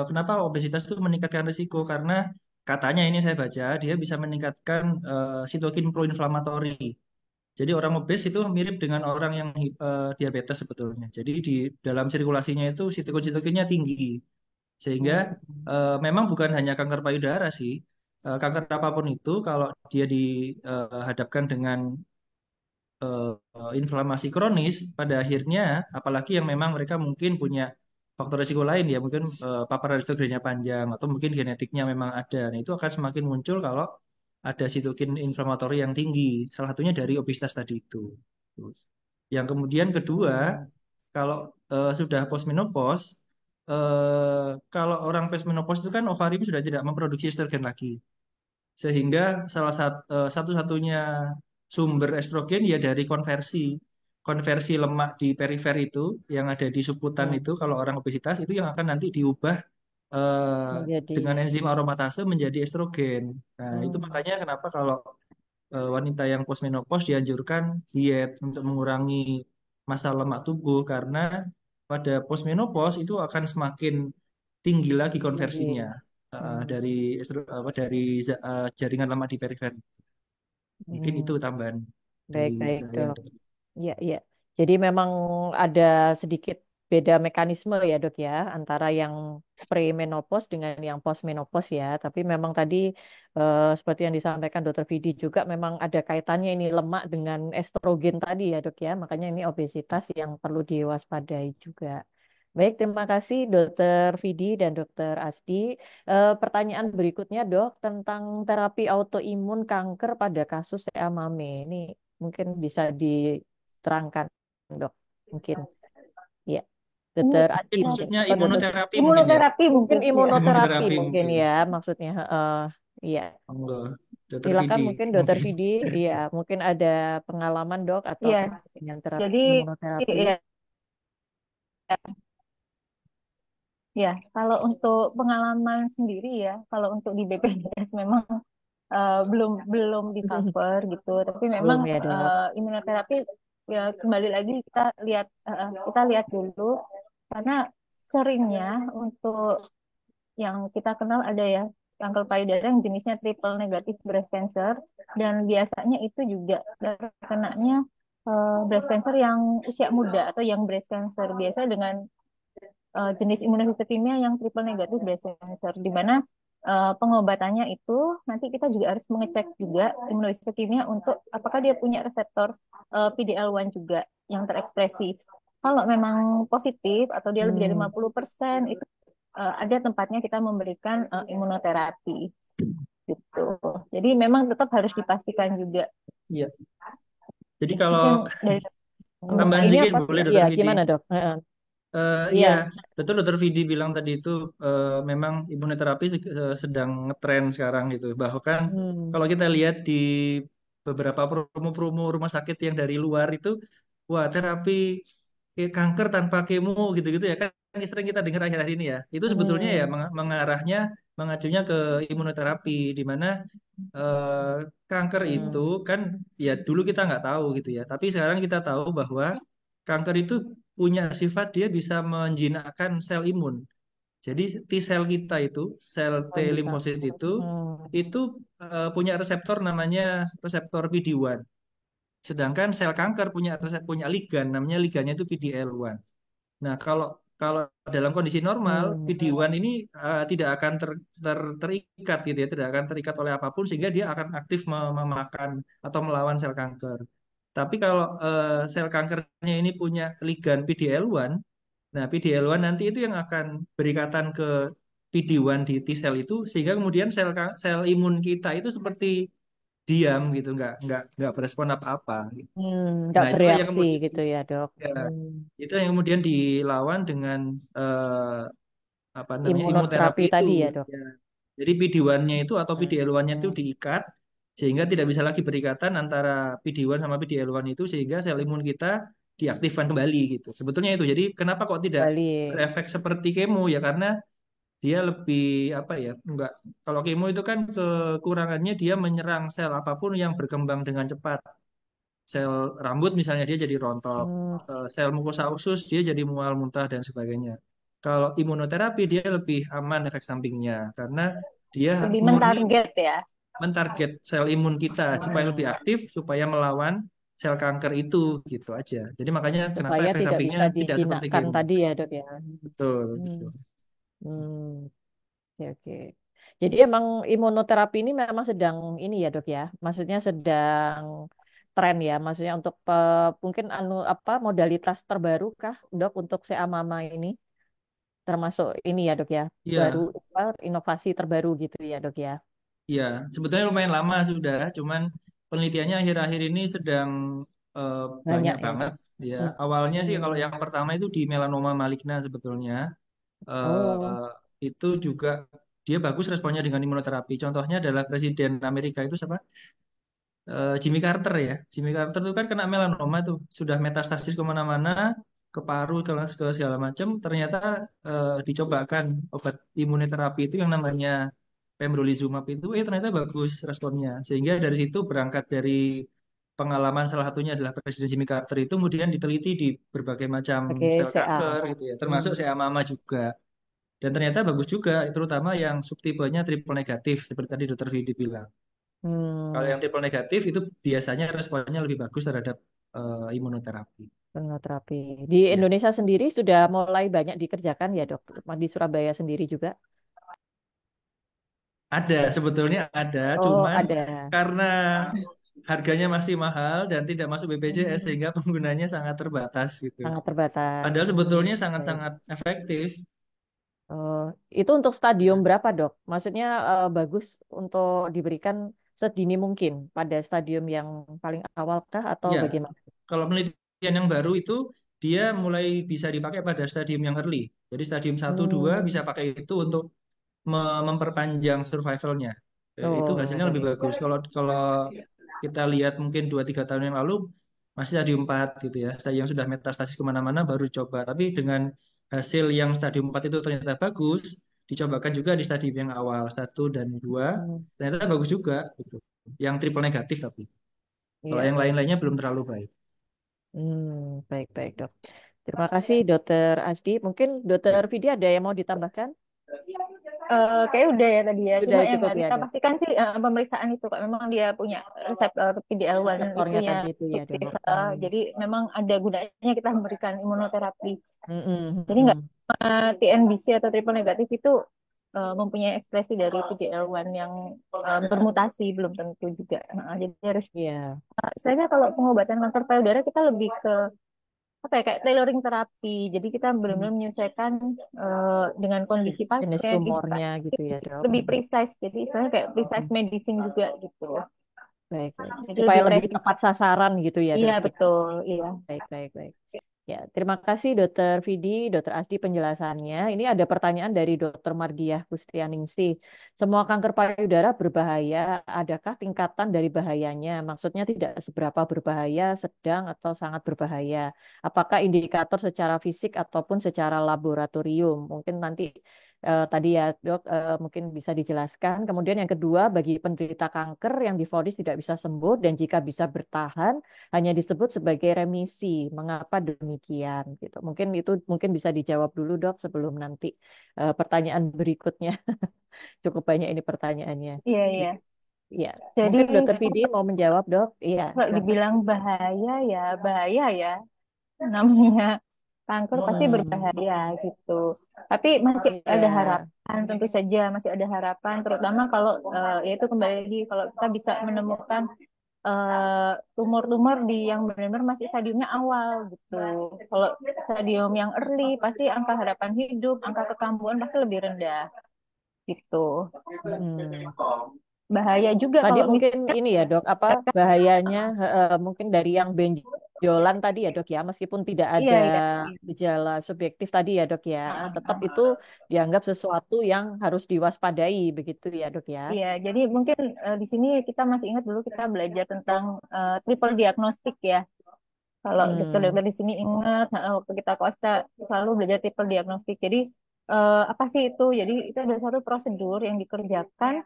Kenapa obesitas itu meningkatkan risiko? Karena katanya ini saya baca dia bisa meningkatkan sitokin proinflamatori. Jadi orang obes itu mirip dengan orang yang diabetes sebetulnya. Jadi di dalam sirkulasinya itu sitokin-sitokinnya tinggi. Sehingga memang bukan hanya kanker payudara sih. Kanker apapun itu kalau dia dihadapkan dengan inflamasi kronis, pada akhirnya apalagi yang memang mereka mungkin punya faktor risiko lain ya, mungkin paparan risikonya panjang atau mungkin genetiknya memang ada. Nah, itu akan semakin muncul kalau ada sitokin inflamatori yang tinggi. Salah satunya dari obesitas tadi itu. Yang kemudian kedua, kalau sudah postmenopause, kalau orang postmenopause itu kan ovarium sudah tidak memproduksi estrogen lagi, sehingga satu-satunya sumber estrogen ya dari konversi konversi lemak di perifer itu yang ada di subkutan Hmm, itu kalau orang obesitas itu yang akan nanti diubah eh, menjadi dengan enzim aromatase menjadi estrogen. Nah, itu hmm, makanya kenapa kalau wanita yang postmenopause dianjurkan diet untuk mengurangi massa lemak tubuh karena pada postmenopause itu akan semakin tinggi lagi tinggi. konversinya Hmm, dari jaringan lemak di perifer. Mungkin itu hmm. tambahan dari Baik-baik, saya. Dok. Iya, iya. Jadi memang ada sedikit beda mekanisme ya, Dok ya, antara yang premenopause dengan yang postmenopause ya. Tapi memang tadi seperti yang disampaikan Dokter Vidi juga memang ada kaitannya ini lemak dengan estrogen tadi ya, Dok ya. Makanya ini obesitas yang perlu diwaspadai juga. Baik, terima kasih Dokter Vidi dan Dokter Asti. Pertanyaan berikutnya, Dok, tentang terapi autoimun kanker pada kasus EAMAME. Ini mungkin bisa diterangkan, Dok. Mungkin, ya. ini Dokter Adi Mungkin mungkin. maksudnya Atau Dokter imunoterapi mungkin ya. imunoterapi mungkin mungkin ya. imunoterapi Imunoterapi mungkin mungkin. ya maksudnya. Iya. Monggo. Dokter Silakan Vidi mungkin Dokter mungkin. Vidi. Iya, mungkin ada pengalaman, Dok, atau Iya, terkait dengan terapi jadi imunoterapi. ya, ya kalau untuk pengalaman sendiri ya, kalau untuk di BPJS memang belum belum di cover gitu, tapi memang Belum ya, Dok. imunoterapi ya kembali lagi kita lihat dulu karena seringnya untuk yang kita kenal ada ya kanker payudara yang jenisnya triple negatif breast cancer, dan biasanya itu juga terkenanya breast cancer yang usia muda atau yang breast cancer biasa dengan jenis imunohistotimia yang triple negatif breast cancer, di mana pengobatannya itu nanti kita juga harus mengecek juga imunohistotimia untuk apakah dia punya reseptor PDL1 juga yang terekspresi. Kalau memang positif atau dia lebih dari Hmm. 50%, itu ada tempatnya kita memberikan imunoterapi gitu. Jadi memang tetap harus dipastikan juga. Iya. Jadi Mungkin kalau dari tambahan ini sedikit apa? boleh Ya, Dokter Vidi. gimana, Dok? Heeh. Iya, Iya. betul Dokter Vidi bilang tadi itu memang imunoterapi sedang ngetren sekarang gitu. Bahkan Hmm. kalau kita lihat di beberapa promo-promo rumah sakit yang dari luar itu, wah terapi kanker tanpa kemo gitu-gitu ya kan sering kita dengar akhir-akhir ini ya. Itu sebetulnya ya Hmm. mengarahnya mengacunya ke imunoterapi di mana eh, kanker itu Hmm. kan ya dulu kita nggak tahu gitu ya. Tapi sekarang kita tahu bahwa kanker itu punya sifat dia bisa menjinakkan sel imun. Jadi T sel kita itu, sel T Oh bisa. limfosit Hmm. itu punya reseptor namanya reseptor PD-1. Sedangkan sel kanker punya ligan, namanya ligannya itu PDL1. Nah, kalau kalau dalam kondisi normal, Hmm. PD-1 ini tidak akan terikat gitu ya, tidak akan terikat oleh apapun sehingga dia akan aktif memakan atau melawan sel kanker. Tapi kalau sel kankernya ini punya ligan PDL1, nah PDL1 nanti itu yang akan berikatan ke PD-1 di T sel itu sehingga kemudian sel imun kita itu seperti diam gitu, nggak berespon apa-apa gitu. Nggak Nah, itulah yang bereaksi kemudian gitu ya, Dok. ya, Hmm. itu yang kemudian dilawan dengan apa namanya Imunoterapi imunoterapi itu. tadi ya, Dok. Ya. Jadi PD-1-nya itu atau PD-L1-nya itu Hmm. diikat sehingga tidak bisa lagi berikatan antara PD-1 sama PD-L1 itu sehingga sel imun kita diaktifkan kembali gitu. Sebetulnya itu. Jadi kenapa kok tidak Balik. berefek seperti kemo ya karena dia lebih apa ya? Enggak. Kalau kemo itu kan kekurangannya dia menyerang sel apapun yang berkembang dengan cepat. Sel rambut misalnya dia jadi rontok, Hmm. sel mukosa usus dia jadi mual, muntah dan sebagainya. Kalau imunoterapi dia lebih aman efek sampingnya karena dia Lebih murni mentarget ya. mentarget sel imun kita supaya lebih Hmm. aktif, supaya melawan sel kanker itu gitu aja. Jadi makanya kenapa Supaya efek tidak sampingnya bisa tidak seperti dijinakkan kemo. tadi ya, Dok ya. Betul, Hmm. betul. Hmm. Oke, oke. Jadi emang imunoterapi ini memang sedang ini ya, Dok ya. Maksudnya sedang tren ya. Maksudnya untuk mungkin apa modalitas terbaru kah, Dok, untuk Seamama ini termasuk ini ya, Dok ya. Baru Iya, apa inovasi terbaru gitu ya, Dok ya. iya. Sebetulnya lumayan lama sudah, cuman penelitiannya akhir-akhir ini sedang eh, Banyak banyak ya, banget. Dok. Ya, Hmm. awalnya sih kalau Hmm. yang pertama itu di melanoma maligna sebetulnya. Oh, eh, itu juga dia bagus responnya dengan imunoterapi. Contohnya adalah Presiden Amerika itu siapa? Jimmy Carter ya. Jimmy Carter itu kan kena melanoma tuh, sudah metastasis kemana-mana, ke paru, ke segala macam. Ternyata dicobakan obat imunoterapi itu yang namanya pembrolizumab itu, ternyata bagus responnya. Sehingga dari situ berangkat dari pengalaman salah satunya adalah Presiden Jimmy Carter itu kemudian diteliti di berbagai macam pakai sel CA. kanker gitu ya, termasuk Hmm. mama juga. Dan ternyata bagus juga, terutama yang subtipenya triple negatif, seperti tadi Dokter Vidi bilang. Kalau Hmm. yang triple negatif itu biasanya responnya lebih bagus terhadap imunoterapi. Imunoterapi. Di Ya, Indonesia sendiri sudah mulai banyak dikerjakan ya, Dok. Di Surabaya sendiri juga. ada sebetulnya ada, Oh, cuman ada. karena harganya masih mahal dan tidak masuk BPJS Hmm. sehingga penggunanya sangat terbatas gitu. Sangat terbatas. Padahal Hmm. sebetulnya Baik. sangat-sangat efektif. Oh, itu untuk stadium Ya, berapa, Dok? Maksudnya bagus untuk diberikan sedini mungkin pada stadium yang paling awal kah atau ya. bagaimana? Kalau penelitian yang baru itu dia mulai bisa dipakai pada stadium yang early. Jadi stadium satu 2 Hmm. bisa pakai itu untuk memperpanjang survivalnya. Itu Oh, hasilnya lebih baik. bagus. Kalau kalau kita lihat mungkin 2 3 tahun yang lalu masih stadium 4 gitu ya. Saya yang sudah metastasis kemana-mana baru coba. Tapi dengan hasil yang stadium 4 itu ternyata bagus, dicobakan juga di stadium yang awal, 1 dan 2 Hmm. ternyata bagus juga gitu. Yang triple negatif tapi. Kalau Iya, yang baik. lain-lainnya belum terlalu baik. Baik, baik, Dok. Terima kasih, Dokter Asdi. Mungkin Dokter Ya. Vidi ada yang mau ditambahkan? Kayak udah ya tadi ya. Cuma Sudah yang cukup harus ya, kita Dok. pastikan sih pemeriksaan itu Kak. Memang dia punya reseptor PDL1 itu Reseptornya yang tadi itu ya, Dok. aktif. Hmm. Jadi memang ada gunanya kita memberikan imunoterapi. Hmm, hmm, Jadi nggak hmm. TNBC atau triple negatif itu mempunyai ekspresi dari PDL1 yang bermutasi belum tentu juga. Nah, jadi harus Iya. istilahnya kalau pengobatan kanker payudara kita lebih ke apa ya kayak tailoring terapi. Jadi kita Hmm. benar-benar menyesuaikan dengan kondisi Jenis pasien, tumornya gitu ya, Dok. lebih precise. Jadi istilahnya kayak precise Hmm. medicine juga gitu. Baik, baik. Jadi Supaya lebih lebih presis. tepat sasaran gitu ya, Iya Dok ya. betul, iya. Baik, baik, baik. Ya, terima kasih Dokter Vidi, Dokter Asdi penjelasannya. Ini ada pertanyaan dari Dokter Mardiah Pustianingsih. Semua kanker payudara berbahaya, adakah tingkatan dari bahayanya? Maksudnya tidak seberapa berbahaya, sedang atau sangat berbahaya. Apakah indikator secara fisik ataupun secara laboratorium? Mungkin nanti tadi ya dok, mungkin bisa dijelaskan. Kemudian yang kedua, bagi penderita kanker yang divonis tidak bisa sembuh dan jika bisa bertahan, hanya disebut sebagai remisi. Mengapa demikian? Gitu. Mungkin itu mungkin bisa dijawab dulu dok sebelum nanti pertanyaan berikutnya. Cukup banyak ini pertanyaannya. Iya, iya. Iya, Jadi mungkin Dokter Vidi mau menjawab dok? Iya, kalau silahkan. dibilang bahaya ya. Namanya kanker pasti Hmm, berbahaya gitu. Tapi masih ada iya, harapan, tentu saja masih ada harapan, terutama kalau yaitu kembali lagi kalau kita bisa menemukan tumor-tumor di yang benar-benar masih stadiumnya awal gitu. Kalau stadium yang early pasti angka harapan hidup, angka kekambuhan pasti lebih rendah gitu. mm-mm. Bahaya juga Tadi kalau mungkin misalnya ini ya dok, apa bahayanya mungkin dari yang benjolan tadi ya dok ya, meskipun tidak iya ada iya. gejala subjektif tadi ya dok ya, tetap itu dianggap sesuatu yang harus diwaspadai begitu ya dok ya. Iya, jadi mungkin di sini kita masih ingat dulu kita belajar tentang triple diagnostik ya. Kalau Hmm, dokter-dokter di sini ingat waktu kita kosta selalu belajar triple diagnostik. Jadi apa sih itu? Jadi itu ada suatu prosedur yang dikerjakan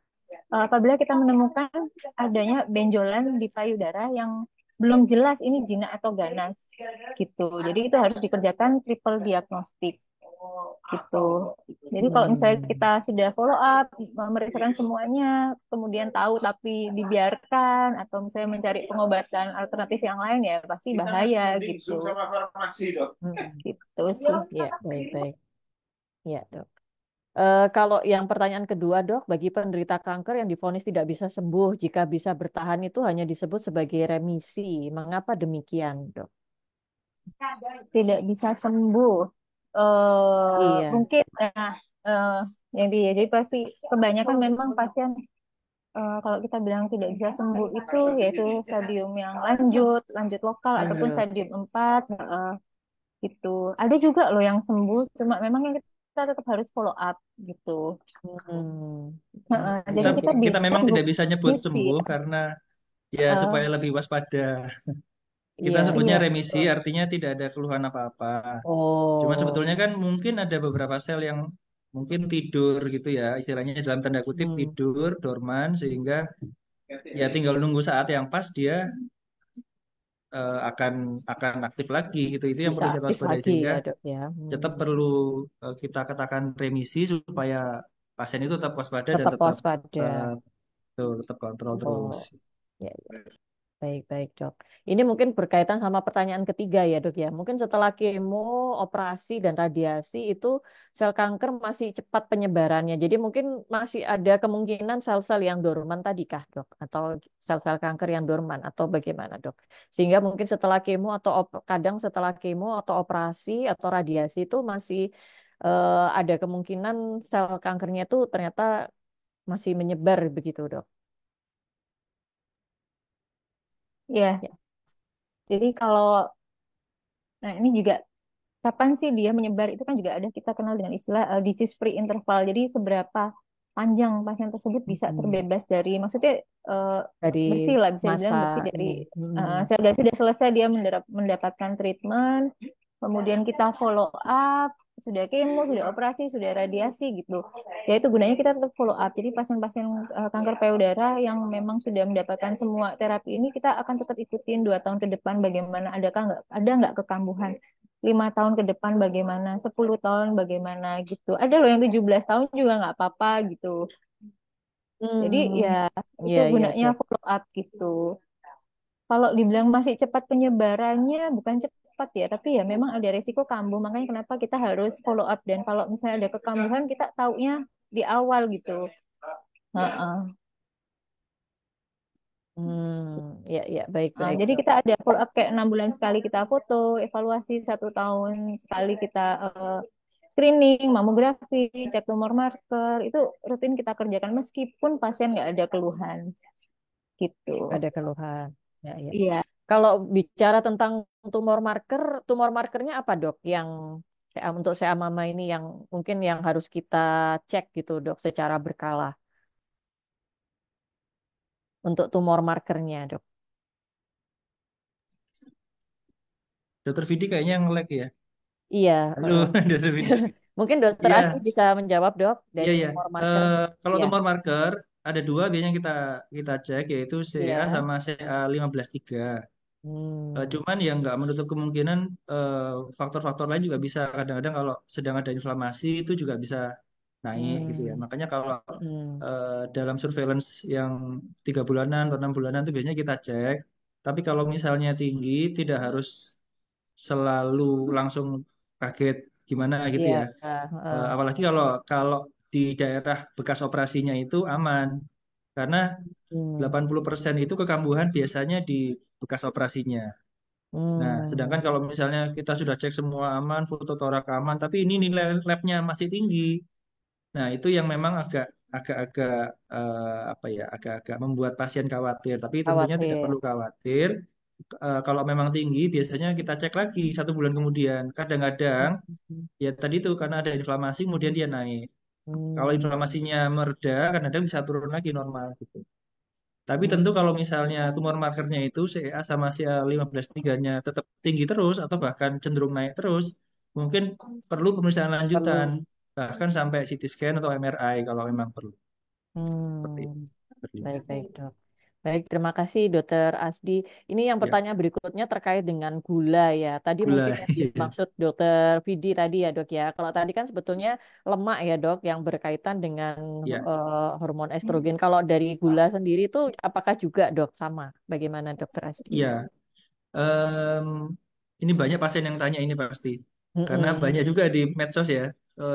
apabila kita menemukan adanya benjolan di payudara yang belum jelas ini jinak atau ganas gitu. Jadi itu harus dikerjakan triple diagnostik gitu. Jadi kalau misalnya kita hmm. sudah follow up, memeriksakan semuanya, kemudian tahu tapi dibiarkan atau misalnya mencari pengobatan alternatif yang lain ya pasti bahaya gitu. Hmm. Gitu sih. Ya, baik-baik. Ya, dok. Kalau yang pertanyaan kedua, dok, bagi penderita kanker yang divonis tidak bisa sembuh, jika bisa bertahan itu hanya disebut sebagai remisi. Mengapa demikian, dok? Tidak bisa sembuh. Iya. Mungkin eh, jadi pasti kebanyakan memang pasien kalau kita bilang tidak bisa sembuh itu yaitu stadium yang lanjut, lanjut lokal ataupun Lanjut. stadium 4 gitu. Ada juga loh yang sembuh, cuma memang yang kita tetap harus follow up gitu. Hmm. Jadi Kita Ya, kita ya. kita bilang memang tidak bisa nyebut remisi. sembuh karena ya Eh, supaya lebih waspada. Kita Iya, sebutnya iya. remisi artinya tidak ada keluhan apa-apa. Cuman oh, sebetulnya kan mungkin ada beberapa sel yang mungkin tidur gitu ya, istilahnya dalam tanda kutip hmm. tidur, dorman, sehingga ya tinggal nunggu saat yang pas dia akan aktif lagi gitu. Itu yang Bisa perlu kita aktif waspadai lagi sehingga ya, dok ya. tetap perlu kita katakan remisi supaya pasien itu tetap waspada dan Tetap tetap waspada. eh, tetap kontrol terus. Oh, ya. Baik-baik, Dok. Ini mungkin berkaitan sama pertanyaan ketiga ya, Dok ya. Mungkin setelah kemo, operasi, dan radiasi itu sel kanker masih cepat penyebarannya. Jadi mungkin masih ada kemungkinan sel-sel yang dorman tadi kah, Dok? Atau sel-sel kanker yang dorman atau bagaimana, Dok? Sehingga mungkin setelah kemo atau kadang setelah kemo atau operasi atau radiasi itu masih ada kemungkinan sel kankernya itu ternyata masih menyebar begitu, Dok. Ya, Ya. jadi kalau nah ini juga kapan sih dia menyebar itu kan juga ada kita kenal dengan istilah disease free interval. Jadi seberapa panjang pasien tersebut bisa Hmm. terbebas dari maksudnya eh, Dari bersih lah bisa masa dibilang bersih dari ini. sudah selesai dia mendapatkan treatment, kemudian kita follow up, sudah kemo, sudah operasi, sudah radiasi gitu. Ya itu gunanya kita tetap follow up. Jadi pasien-pasien kanker payudara yang memang sudah mendapatkan semua terapi ini kita akan tetap ikutin 2 tahun ke depan bagaimana ada nggak kekambuhan 5 tahun ke depan bagaimana, 10 tahun bagaimana gitu. Ada loh yang 17 tahun juga nggak apa-apa gitu. Jadi ya Hmm, itu iya iya gunanya dok. follow up gitu. Kalau dibilang masih cepat penyebarannya, bukan cepat ya, tapi ya memang ada resiko kambuh. Makanya kenapa kita harus follow up dan kalau misalnya ada kekambuhan kita taunya di awal gitu. Heeh. Iya iya baik Nah, baik jadi dok. kita ada follow up kayak 6 bulan sekali kita foto, evaluasi 1 tahun sekali kita screening, mamografi, cek tumor marker, itu rutin kita kerjakan meskipun pasien nggak ada keluhan gitu. Ada keluhan. Ya ya. Iya. Kalau bicara tentang tumor markernya apa dok? Yang untuk saya mama ini yang mungkin yang harus kita cek gitu dok secara berkala untuk tumor markernya dok. Dokter Vidi kayaknya nge-lag ya. Iya, Halo, heeh. Dokter Vidi. Mungkin dokter Iya, Asti bisa menjawab dok iya, dari iya. tumor marker. Eh, Kalau Iya, tumor marker ada dua biasanya kita kita cek yaitu CEA iya. sama CA 15-3. Hmm, Cuman yang nggak menutup kemungkinan eh, faktor-faktor lain juga bisa. Kadang-kadang kalau sedang ada inflamasi itu juga bisa naik gitu ya. hmm, Makanya kalau hmm, dalam surveillance yang 3 bulanan atau 6 bulanan itu biasanya kita cek. Tapi kalau misalnya tinggi tidak harus selalu langsung kaget gimana gitu iya, ya. Apalagi kalau kalau di daerah bekas operasinya itu aman. Karena hmm, 80% itu kekambuhan biasanya di bekas operasinya. Nah, sedangkan hmm, kalau misalnya kita sudah cek semua aman, foto torak aman, tapi ini nilai labnya masih tinggi. Nah, itu yang memang agak-agak apa ya, agak-agak membuat pasien khawatir. Tapi tentunya tidak khawatir. perlu khawatir. Kalau memang tinggi, biasanya kita cek lagi 1 bulan kemudian. Kadang-kadang Hmm, ya tadi itu karena ada inflamasi, kemudian dia naik. Kalau hmm, inflamasinya mereda, kadang-kadang bisa turun lagi normal gitu. Tapi hmm. tentu kalau misalnya tumor markernya itu CA sama CA 15-3-nya tetap tinggi terus atau bahkan cenderung naik terus, mungkin perlu pemeriksaan lanjutan, Perlu. bahkan sampai CT scan atau MRI kalau memang perlu. Seperti itu. Hmm, Seperti itu. baik-baik dok. Baik, terima kasih Dokter Asdi. Ini yang Ya, pertanyaan berikutnya terkait dengan gula ya. Tadi mungkin gula. yang Iya. dimaksud Dokter Vidi tadi ya dok ya. Kalau tadi kan sebetulnya lemak ya dok yang berkaitan dengan Ya, hormon estrogen. Kalau dari gula sendiri itu apakah juga dok sama? Bagaimana Dokter Asdi? iya. Em, ini banyak pasien yang tanya ini pasti. Karena Mm-mm. banyak juga di medsos ya.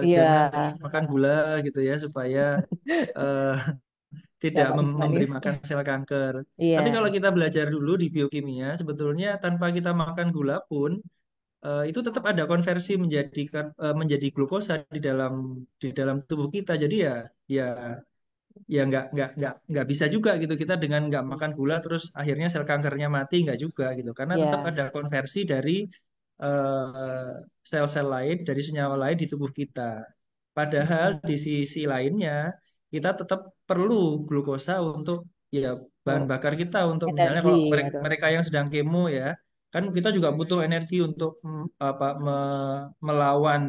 Iya, Jangan banyak makan gula gitu ya supaya eh, nggak tidak memberi manis-manis. makan sel kanker. Tapi Iya, kalau kita belajar dulu di biokimia, sebetulnya tanpa kita makan gula pun itu tetap ada konversi menjadi glukosa di dalam tubuh kita. Jadi ya ya ya nggak bisa juga gitu kita dengan nggak makan gula terus akhirnya sel kankernya mati nggak juga gitu. Karena tetap iya. ada konversi dari sel-sel lain dari senyawa lain di tubuh kita. Padahal Mm. di sisi lainnya kita tetap perlu glukosa untuk ya bahan Oh, bakar kita untuk misalnya energi kalau ya mereka, dok. mereka yang sedang kemo ya kan kita juga butuh energi untuk melawan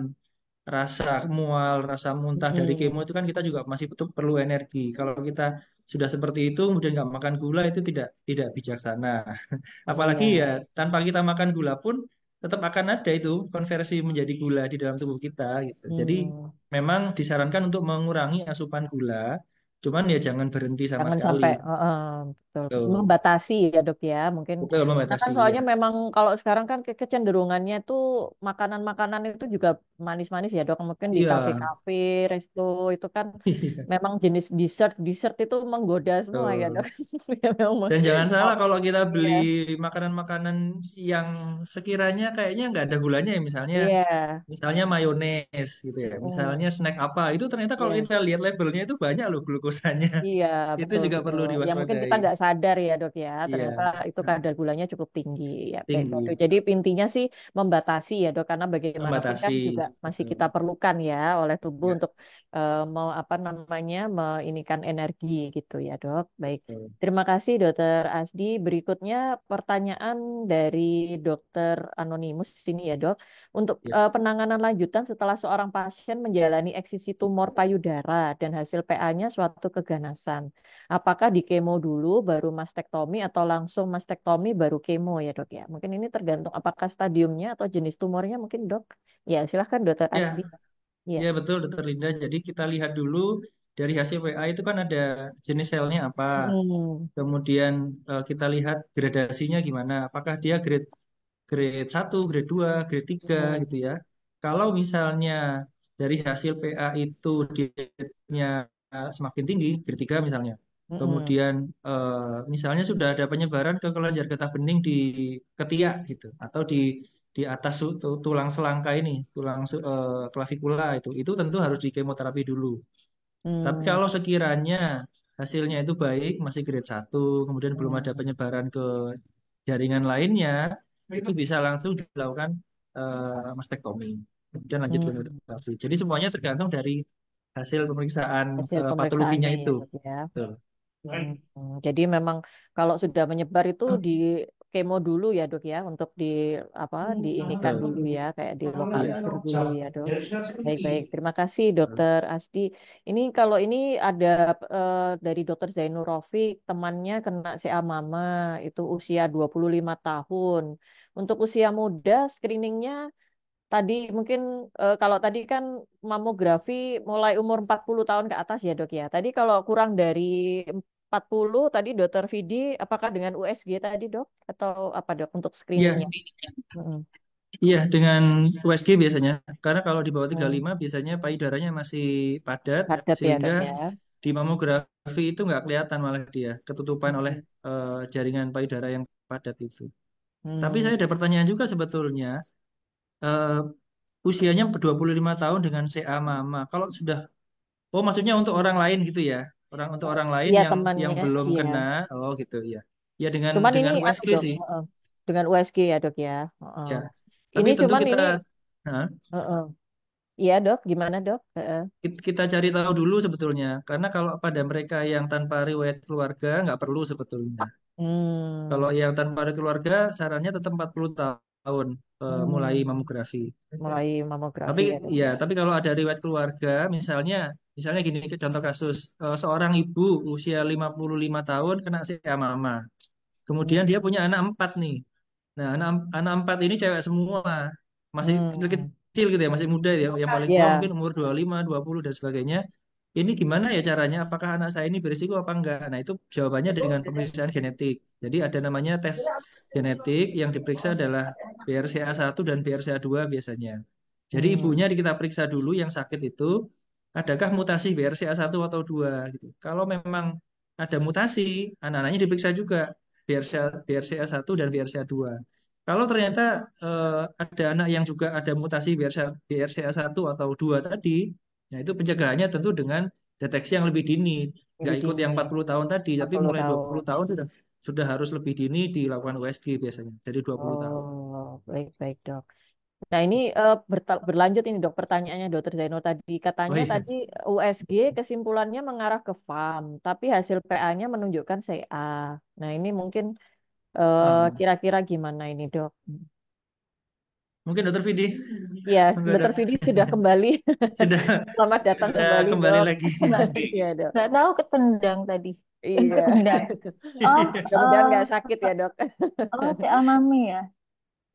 rasa mual, rasa muntah dari kemo Mm-mm. itu kan kita juga masih butuh perlu energi. Kalau kita sudah seperti itu kemudian nggak makan gula itu tidak bijaksana. Apalagi ya Iya. tanpa kita makan gula pun tetap akan ada itu konversi menjadi gula di dalam tubuh kita gitu. Jadi Hmm. memang disarankan untuk mengurangi asupan gula, cuman ya jangan berhenti sama Jangan sekali. sampai betul. Tuh, Membatasi ya dok ya mungkin betul karena kan membatasi ya. soalnya memang kalau sekarang kan kecenderungannya itu makanan-makanan itu juga manis-manis ya dok mungkin di Iya, kafe-kafe resto itu kan iya, memang jenis dessert dessert itu menggoda semua ya dok betul. Ya, memang Dan jangan oh, salah kalau kita beli iya makanan-makanan yang sekiranya kayaknya nggak ada gulanya ya, misalnya iya misalnya mayones gitu ya, misalnya Mm, snack apa, itu ternyata kalau iya kita lihat labelnya itu banyak loh glukosanya. iya Itu betul juga perlu betul ya mungkin kita diwaspadai. nggak sadar ya dok ya ternyata Iya, itu kadar gulanya cukup tinggi ya baik Dok. tinggi, Jadi intinya sih membatasi ya dok karena bagaimanapun kan membatasi. juga masih kita Betul. perlukan ya oleh tubuh Ya, untuk mau apa namanya meinikan energi gitu ya dok. Baik betul. terima kasih dokter Asdi. Berikutnya pertanyaan dari dokter Anonimus ini ya dok. Untuk Ya. penanganan lanjutan setelah seorang pasien menjalani eksisi tumor payudara dan hasil PA-nya suatu keganasan. Apakah di kemo dulu baru mastektomi atau langsung mastektomi baru kemo ya dok ya? Mungkin ini tergantung apakah stadiumnya atau jenis tumornya mungkin dok. Ya silahkan dokter Asdi. Ya, Ya. ya betul Dokter Linda. Jadi kita lihat dulu dari hasil WA itu kan ada jenis selnya apa. Hmm. Kemudian kita lihat gradasinya gimana. Apakah dia grade 1, grade 2, grade 3 Hmm. gitu ya. Kalau misalnya dari hasil PA itu dia semakin tinggi, grade 3 misalnya. Hmm. Kemudian misalnya sudah ada penyebaran ke kelenjar getah bening di ketiak gitu atau di atas tulang selangka ini, klavikula itu tentu harus di kemoterapi dulu. Tapi Hmm. kalau sekiranya hasilnya itu baik, masih grade 1, kemudian belum ada Hmm. penyebaran jaringan lainnya itu bisa langsung dilakukan mastektomi. Kemudian lanjut ke Hmm, nukleoplastifi. Jadi semuanya tergantung dari hasil pemeriksaan hasil patologinya pemeriksaannya ya itu. dok ya. Betul. Jadi memang kalau sudah menyebar itu di kemo dulu ya dok ya untuk di apa diinikan Betul. dulu ya kayak Iya. dilokalisir dulu ya dok. Baik-baik, terima kasih Dokter Asdi. Ini kalau ini ada dari Dokter Zainur Rofik, temannya kena CA mama, itu usia 25 tahun. Untuk usia muda, screeningnya tadi mungkin kalau tadi kan mamografi mulai umur 40 tahun ke atas ya dok ya. Tadi kalau kurang dari 40, tadi Dokter Vidi, apakah dengan USG tadi dok? Atau apa dok untuk Iya, screeningnya? Mm-mm. iya dengan USG biasanya. Karena kalau di bawah Hmm, 35 biasanya payudaranya masih padat padat ya sehingga dok ya. di mamografi itu nggak kelihatan malah dia ketutupan oleh Hmm. jaringan payudara yang padat itu. Tapi saya Hmm. ada pertanyaan juga sebetulnya. Eh, Usianya 25 tahun dengan CA mama. Kalau sudah, oh maksudnya untuk orang lain gitu ya? Untuk orang lain Iya yang temannya, belum iya. kena, oh gitu ya. Ya dengan Cuman ini anu USG dok, sih. heeh. Dengan USG ya dok ya. Heeh. Ya. Tapi Ini tentu cuman kita ini, nah, heeh. Iya dok, gimana dok? Heeh. kita cari tahu dulu sebetulnya. Karena kalau pada mereka yang tanpa riwayat keluarga nggak perlu sebetulnya. Kalau Hmm. yang tanpa riwayat keluarga sarannya tetap 40 tahun mulai Hmm. mamografi. Mulai Tapi mamografi ya dok ya, ya. tapi kalau ada riwayat keluarga, misalnya misalnya gini contoh kasus seorang ibu usia 55 tahun kena CA mama. Hmm. Kemudian dia punya anak empat nih. Nah, anak empat ini cewek semua. Masih Hmm. kecil-kecil gitu ya, masih muda ya. Yang paling tua Ya. mungkin umur 25, 20 dan sebagainya. Ini gimana ya caranya? Apakah anak saya ini berisiko apa enggak? Nah, itu jawabannya dengan pemeriksaan genetik. Jadi ada namanya tes genetik yang diperiksa adalah BRCA1 dan BRCA2 biasanya. Jadi Hmm. ibunya kita periksa dulu yang sakit itu, adakah mutasi BRCA1 atau 2 gitu. Kalau memang ada mutasi, anak-anaknya diperiksa juga BRCA1 dan BRCA2. Kalau ternyata ada anak yang juga ada mutasi BRCA1 atau 2 tadi, nah itu pencegahannya tentu dengan deteksi yang lebih dini. Nggak Lebih ikut yang dini. 40 tahun tadi, tapi 40 mulai 20 tahun. tahun sudah harus lebih dini dilakukan USG biasanya, dari 20 tahun. Oh, baik-baik dok. Nah ini berlanjut ini dok pertanyaannya Dokter Zainul tadi. Oh Katanya iya. tadi USG kesimpulannya mengarah ke FAM, tapi hasil PA-nya menunjukkan CA. Nah ini mungkin Hmm. kira-kira gimana ini dok? Mungkin Dokter Vidi, Ya, enggak ada. Dokter Vidi sudah kembali. Sudah Selamat datang sudah kembali kembali dok. lagi. Iya dok. Nggak tahu ketendang tadi. Iya. Ketendang. Oh, Mudah-mudahan nggak sakit ya dok. oh si Amami ya.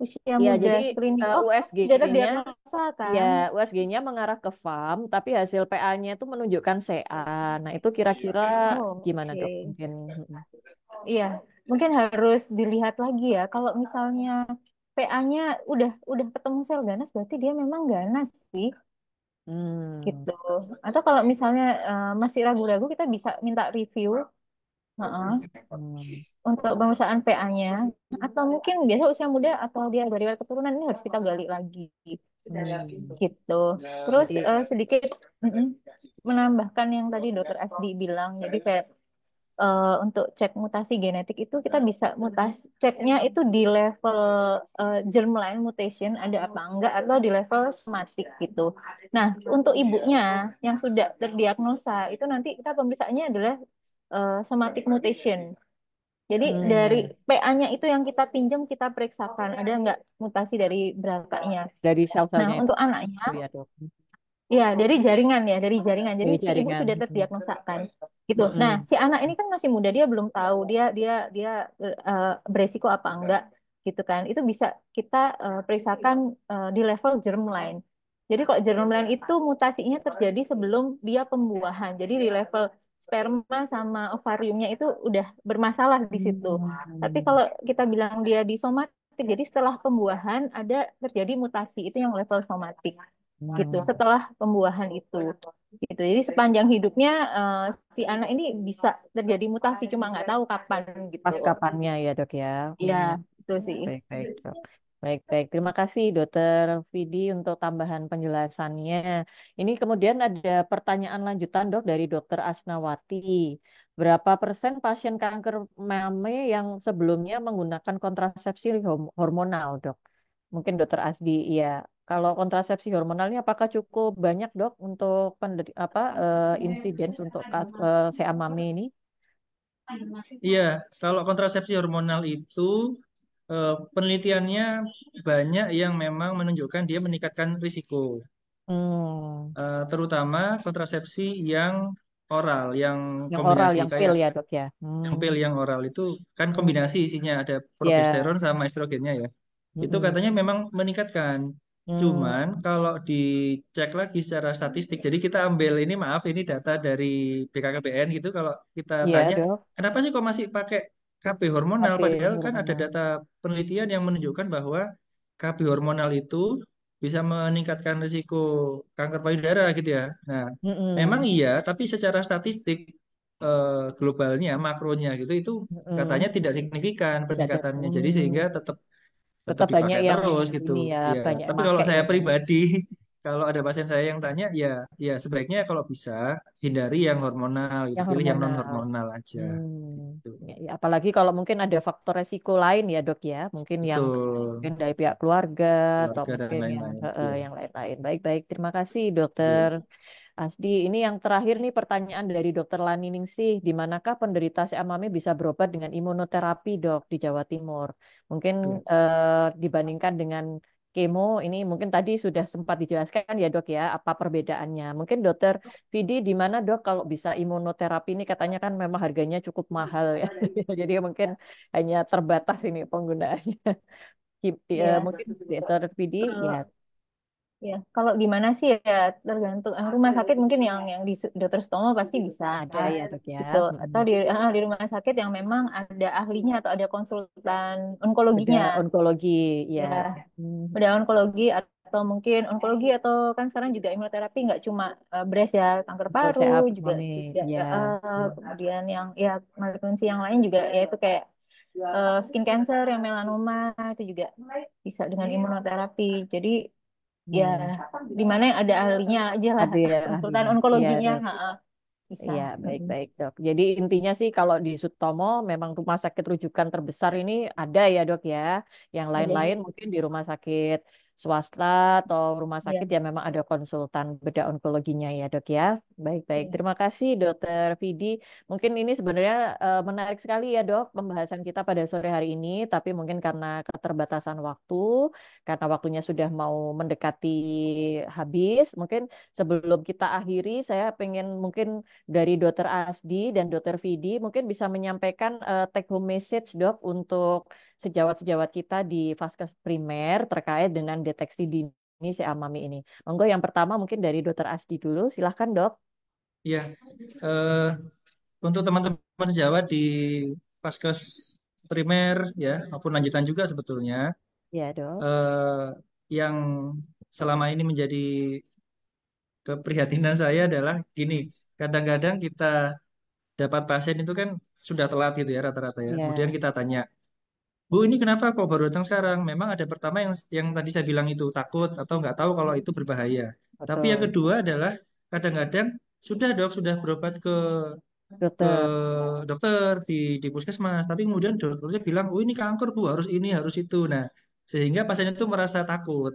Usia Iya, muda jadi screening. Oh, sudah USG-nya terdiagnosa ya kan? USG-nya mengarah ke FAM, tapi hasil PA-nya itu menunjukkan CA. Nah, itu kira-kira Oh, gimana dok? oke. Mungkin Iya, mungkin harus dilihat lagi ya. Kalau misalnya PA-nya udah ketemu sel ganas, berarti dia memang ganas sih, hmm, gitu. Atau kalau misalnya masih ragu-ragu, kita bisa minta review, heeh, hmm, untuk pemeriksaan PA-nya. Atau mungkin biasa usia muda atau dia dari riwayat keturunan ini harus kita gali lagi, hmm. gitu. Terus Jadi sedikit menambahkan yang tadi Dokter Asdi bilang, jadi kayak untuk cek mutasi genetik itu kita bisa ceknya itu di level germline mutation ada apa enggak atau di level somatik gitu. Nah, untuk ibunya yang sudah terdiagnosa itu nanti kita pemeriksaannya adalah somatic mutation. Jadi dari hmm, PA-nya itu yang kita pinjam kita periksakan ada enggak mutasi dari BRCA-nya. dari Nah, sel-selnya untuk anaknya itu ya dok. ya, dari jaringan ya, dari jaringan. Jadi Dari si ibu jaringan. sudah terdiagnosa kan, gitu. Nah, Mm-mm. si anak ini kan masih muda, dia belum tahu dia beresiko apa enggak, gitu kan. Itu bisa kita periksakan di level germline. Jadi kalau germline itu mutasinya terjadi sebelum dia pembuahan. Jadi di level sperma sama ovariumnya itu udah bermasalah di situ. Tapi Hmm. kalau kita bilang dia di somatik, jadi setelah pembuahan ada terjadi mutasi itu yang level somatik gitu Hmm. setelah pembuahan itu gitu jadi sepanjang hidupnya si anak ini bisa terjadi mutasi cuma nggak tahu kapan gitu Pas kapannya ya dok ya. ya Hmm. itu sih. Baik-baik dok. Baik-baik. Terima kasih Dokter Vidi untuk tambahan penjelasannya. Ini kemudian ada pertanyaan lanjutan Dok dari Dokter Asnawati. Berapa persen pasien kanker mame yang sebelumnya menggunakan kontrasepsi hormonal, Dok? Mungkin Dokter Asdi, iya. Kalau kontrasepsi hormonalnya apakah cukup banyak, Dok, untuk insiden untuk CA mame ini? Iya, kalau kontrasepsi hormonal itu penelitiannya banyak yang memang menunjukkan dia meningkatkan risiko. Hmm, Terutama kontrasepsi yang oral, yang yang oral, kombinasi yang pil kayak ya, Dok ya. yang pil yang oral itu kan Hmm. kombinasi isinya ada Ya. progesteron sama estrogennya ya. Itu Mm-mm. katanya memang meningkatkan. Hmm. Cuman kalau dicek lagi secara statistik, jadi kita ambil ini maaf ini data dari BKKBN gitu. Kalau kita Iya, tanya Dok. kenapa sih kok masih pakai KB hormonal, KB padahal kan ada hormonal. data penelitian yang menunjukkan bahwa KB hormonal itu bisa meningkatkan risiko kanker payudara gitu ya. Nah, memang Mm-mm. iya, tapi secara statistik globalnya, makronya gitu itu katanya Mm-mm. tidak signifikan Tidak ada. peningkatannya. Jadi sehingga tetap tetap Tetap banyak dipakai yang terus gitu. ini ya, Ya, banyak yang tapi kalau make saya ya, Dok. pribadi, kalau ada pasien saya yang tanya, ya, ya sebaiknya kalau bisa hindari yang hormonal gitu, Yang pilih yang non hormonal. hormonal aja. Hmm. Gitu. Ya, apalagi kalau mungkin ada faktor resiko lain ya, Dok ya. Mungkin yang Betul, mungkin dari pihak keluarga atau keluarga dan mungkin lain-lain. Iya, yang lain-lain. Baik-baik. Terima kasih, iya, Dokter Asdi. Ini yang terakhir nih pertanyaan dari Dokter Lani Ningsih. Di manakah penderita CA bisa berobat dengan imunoterapi, Dok, di Jawa Timur? Mungkin iya. dibandingkan dengan kemo, ini mungkin tadi sudah sempat dijelaskan ya, Dok ya, apa perbedaannya. Mungkin Dokter Vidi, di mana, Dok, kalau bisa imunoterapi ini katanya kan memang harganya cukup mahal ya. Jadi mungkin hanya terbatas ini penggunaannya. Ya, Mungkin Dokter Vidi, ya ya, kalau di mana sih ya tergantung rumah sakit mungkin yang di Dokter Sutomo pasti bisa ada ya, Dok ya. gitu atau di rumah sakit yang memang ada ahlinya atau ada konsultan Ada onkologinya onkologi, ya. ya Hmm, ada onkologi atau mungkin onkologi atau kan sekarang juga imunoterapi nggak cuma breast ya kanker Untuk paru CA juga mami, juga ya. kemudian yang ya malignansi yang lain juga ya itu kayak skin cancer yang melanoma itu juga bisa dengan imunoterapi jadi ya Hmm. di mana yang ada ahlinya aja lah Ada ya konsultan ahlinya. Iya, onkologinya Dok. ha, bisa. Iya, Mm-mm. baik-baik, Dok. Jadi intinya sih kalau di Sutomo memang rumah sakit rujukan terbesar ini ada ya, Dok ya. Yang Ada lain-lain mungkin di rumah sakit swasta atau rumah sakit ya, yang memang ada konsultan bedah onkologinya ya, Dok ya. Baik-baik. ya. Terima kasih, Dokter Vidi. Mungkin ini sebenarnya menarik sekali ya, Dok, pembahasan kita pada sore hari ini, tapi mungkin karena keterbatasan waktu, karena waktunya sudah mau mendekati habis, mungkin sebelum kita akhiri, saya pengen mungkin dari Dokter Asdi dan Dokter Vidi mungkin bisa menyampaikan take home message, Dok, untuk sejawat-sejawat kita di Vaskes primer terkait dengan deteksi dini CA mami ini. Monggo yang pertama mungkin dari Dokter Asdi dulu. Silahkan, Dok. Iya, eh, untuk teman-teman sejawat di Paskes primer ya maupun lanjutan juga sebetulnya Ya, Dok. eh, yang selama ini menjadi keprihatinan saya adalah gini, kadang-kadang kita dapat pasien itu kan sudah telat gitu ya rata-rata ya. Kemudian Ya, kita tanya, Bu ini kenapa kok baru datang sekarang? Memang ada pertama yang tadi saya bilang itu takut atau nggak tahu kalau itu berbahaya. Tapi yang betul. kedua adalah kadang-kadang sudah dok sudah berobat ke Dokter. dokter di puskesmas, tapi kemudian dokternya bilang, oh ini kanker bu, harus ini harus itu. Nah, sehingga pasien itu merasa takut.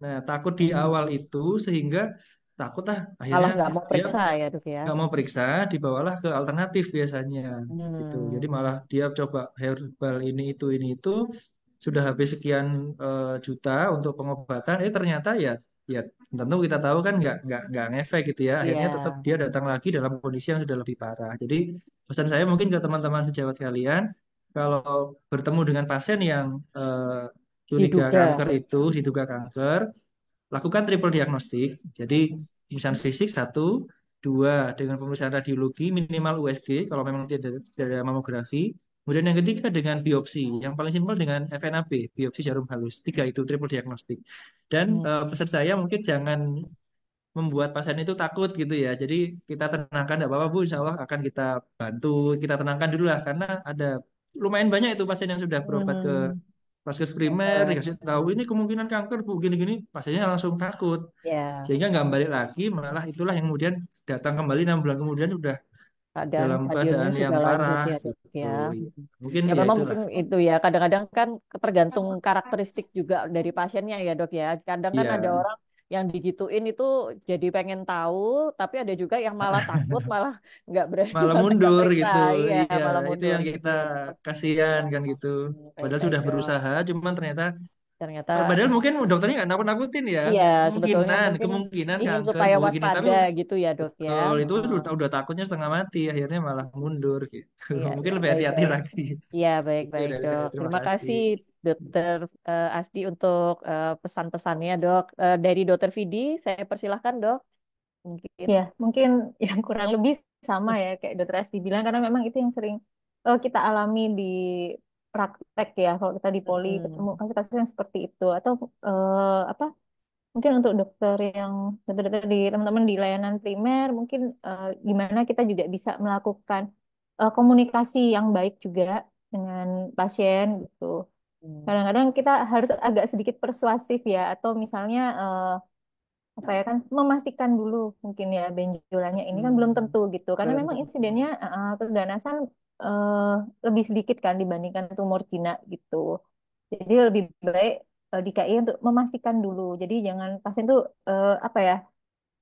Nah, takut di Hmm. awal itu sehingga takut Malah akhirnya nggak mau dia periksa ya, Dok ya. nggak mau periksa, dibawalah ke alternatif biasanya gitu. Jadi Hmm. malah dia coba herbal ini itu sudah habis sekian juta untuk pengobatan, ternyata ya ya tentu kita tahu kan nggak ngefek gitu ya. Akhirnya tetap Iya, dia datang lagi dalam kondisi yang sudah lebih parah. Jadi pesan saya mungkin ke teman-teman sejawat sekalian, kalau bertemu dengan pasien yang curiga diduga. kanker itu diduga kanker, lakukan triple diagnostik. Jadi pemeriksaan fisik satu, dua dengan pemeriksaan radiologi minimal USG kalau memang tidak ada mamografi. Kemudian yang ketiga dengan biopsi, yang paling simpel dengan FNAB, biopsi jarum halus. Tiga itu triple diagnostik. Dan Hmm. pesan saya mungkin jangan membuat pasien itu takut gitu ya. Jadi kita tenangkan, tidak apa-apa Bu, insya Allah akan kita bantu, kita tenangkan dulu lah karena ada lumayan banyak itu pasien yang sudah berobat ke Hmm. vaskes primer dikasih tahu ini kemungkinan kanker Bu gini-gini, pasiennya langsung takut. Ya, Sehingga nggak balik lagi, malah itulah yang kemudian datang kembali 6 bulan kemudian udah keadaan dalam stadiumnya keadaan yang sudah lanjut parah ya dok gitu. ya. Iya. Mungkin Ya ya memang itulah. mungkin itu ya kadang-kadang kan tergantung karakteristik juga dari pasiennya ya dok ya. Kadang kan ada Iya, orang yang digituin itu jadi pengen tahu, tapi ada juga yang malah takut, malah nggak berani malah sampai nggak mundur periksa, gitu. iya Iya, malah itu mundur yang gitu kita ya dok. kasihan kan gitu. Padahal Baik-baik sudah dok. berusaha, cuman ternyata Ternyata padahal mungkin dokternya nggak nakut-nakutin ya. iya sebetulnya Kemungkinan, mungkin kemungkinan ingin kanker supaya bu gini, tapi waspada gitu ya dok ya. betul itu Heeh. udah takutnya setengah mati, akhirnya malah mundur gitu. Iya Mungkin iya lebih hati-hati baik-baik. lagi. Iya, Itu baik-baik, dari saya. Dok. Terima Terima kasih. kasih, Dokter Asdi, untuk pesan-pesannya, Dok. Dari Dokter Vidi, saya persilahkan, Dok. Mungkin. Ya, mungkin yang kurang lebih sama ya kayak Dokter Asti bilang karena memang itu yang sering kita alami di praktek ya. Kalau kita di poli Mm-mm. ketemu kasus-kasus yang seperti itu atau apa? Mungkin untuk dokter yang dokter-dokter di teman-teman di layanan primer mungkin gimana kita juga bisa melakukan komunikasi yang baik juga dengan pasien gitu. Hmm. Kadang-kadang kita harus agak sedikit persuasif ya atau misalnya apa ya kan memastikan dulu mungkin ya benjolannya ini kan belum Hmm. tentu gitu karena Belum memang tentu. insidennya keganasan eh, lebih sedikit kan dibandingkan tumor Cina gitu jadi lebih baik di KI untuk memastikan dulu jadi jangan pasien tuh apa ya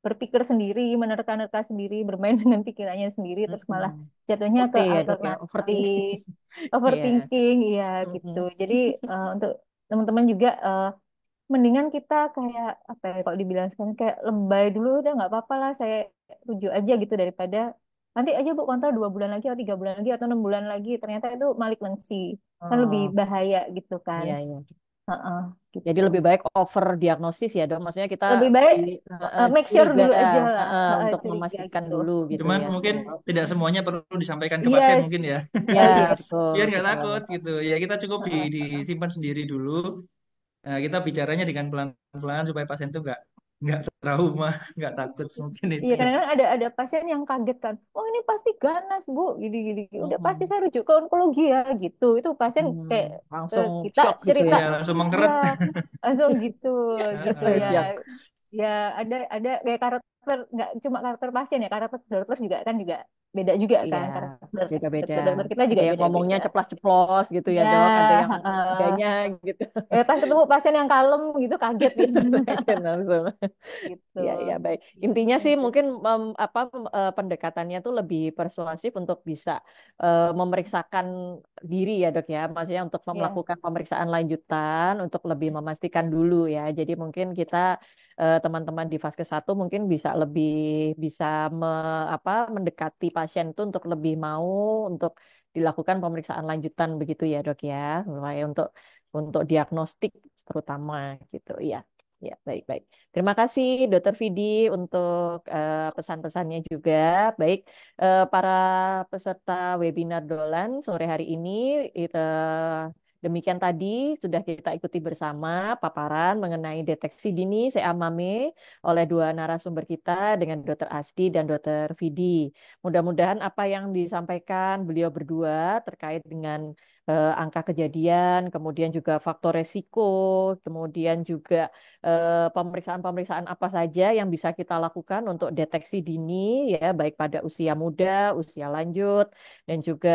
berpikir sendiri menerka-nerka sendiri bermain dengan pikirannya sendiri terus malah Mm-mm. jatuhnya OT ke ya, Dok, ya. Overthinking. alternatif Iya. overthinking ya gitu Mm-mm. jadi untuk teman-teman juga mendingan kita kayak apa ya kalau dibilang sekarang kayak lebay dulu udah nggak apa-apa lah saya rujuk aja gitu daripada nanti aja bu kontrol 2 bulan lagi atau 3 bulan lagi atau 6 bulan lagi ternyata itu malignansi kan lebih Oh, bahaya gitu kan. iya, iya. Heeh, Jadi gitu lebih baik over diagnosis ya, Dok. Maksudnya kita lebih baik make sure curiga dulu aja lah untuk curiga memastikan gitu dulu gitu Cuman ya, mungkin Dok. tidak semuanya perlu disampaikan ke pasien yes mungkin ya. Ya, yes betul, Biar nggak betul. takut gitu. Ya kita cukup disimpan sendiri dulu. Nah, kita bicaranya dengan pelan-pelan supaya pasien itu nggak trauma, nggak takut mungkin Iya itu. kadang-kadang ada pasien yang kaget kan, oh ini pasti ganas bu, gini-gini, udah pasti Mm-mm. saya rujuk ke onkologi ya gitu. Itu pasien kayak Langsung kita shock gitu cerita, ya. Ya langsung iya mengkeret. langsung gitu, gitu Heeh, ya. siap. Ya ada kayak karakter nggak cuma karakter pasien ya, karakter dokter juga kan juga beda juga Iya, kan karakter beda-beda. dokter-dokter kita Ada juga yang ngomongnya beda-beda. ceplas-ceplos gitu ya, Ya, Dok. Ada yang heeh. enggaknya gitu. Pas ketemu pasien yang kalem gitu kaget gitu, Kan langsung. gitu. Ya, ya, baik. Intinya sih Gitu. mungkin pendekatannya tuh lebih persuasif untuk bisa memeriksakan diri ya, Dok ya. Maksudnya untuk Ya. melakukan pemeriksaan lanjutan untuk lebih memastikan dulu ya. Jadi mungkin kita teman-teman di fase satu mungkin bisa lebih bisa mendekati pasien itu untuk lebih mau untuk dilakukan pemeriksaan lanjutan begitu ya, Dok ya. Mulai untuk diagnostik terutama gitu ya. Ya, baik-baik. Terima kasih Dokter Vidi untuk pesan-pesannya juga. Baik, para peserta webinar Dolan sore hari ini, itu, demikian tadi sudah kita ikuti bersama paparan mengenai deteksi dini CA-MAME oleh dua narasumber kita dengan Dokter Asti dan Dokter Vidi. Mudah-mudahan apa yang disampaikan beliau berdua terkait dengan angka kejadian, kemudian juga faktor resiko, kemudian juga pemeriksaan-pemeriksaan apa saja yang bisa kita lakukan untuk deteksi dini ya baik pada usia muda, usia lanjut dan juga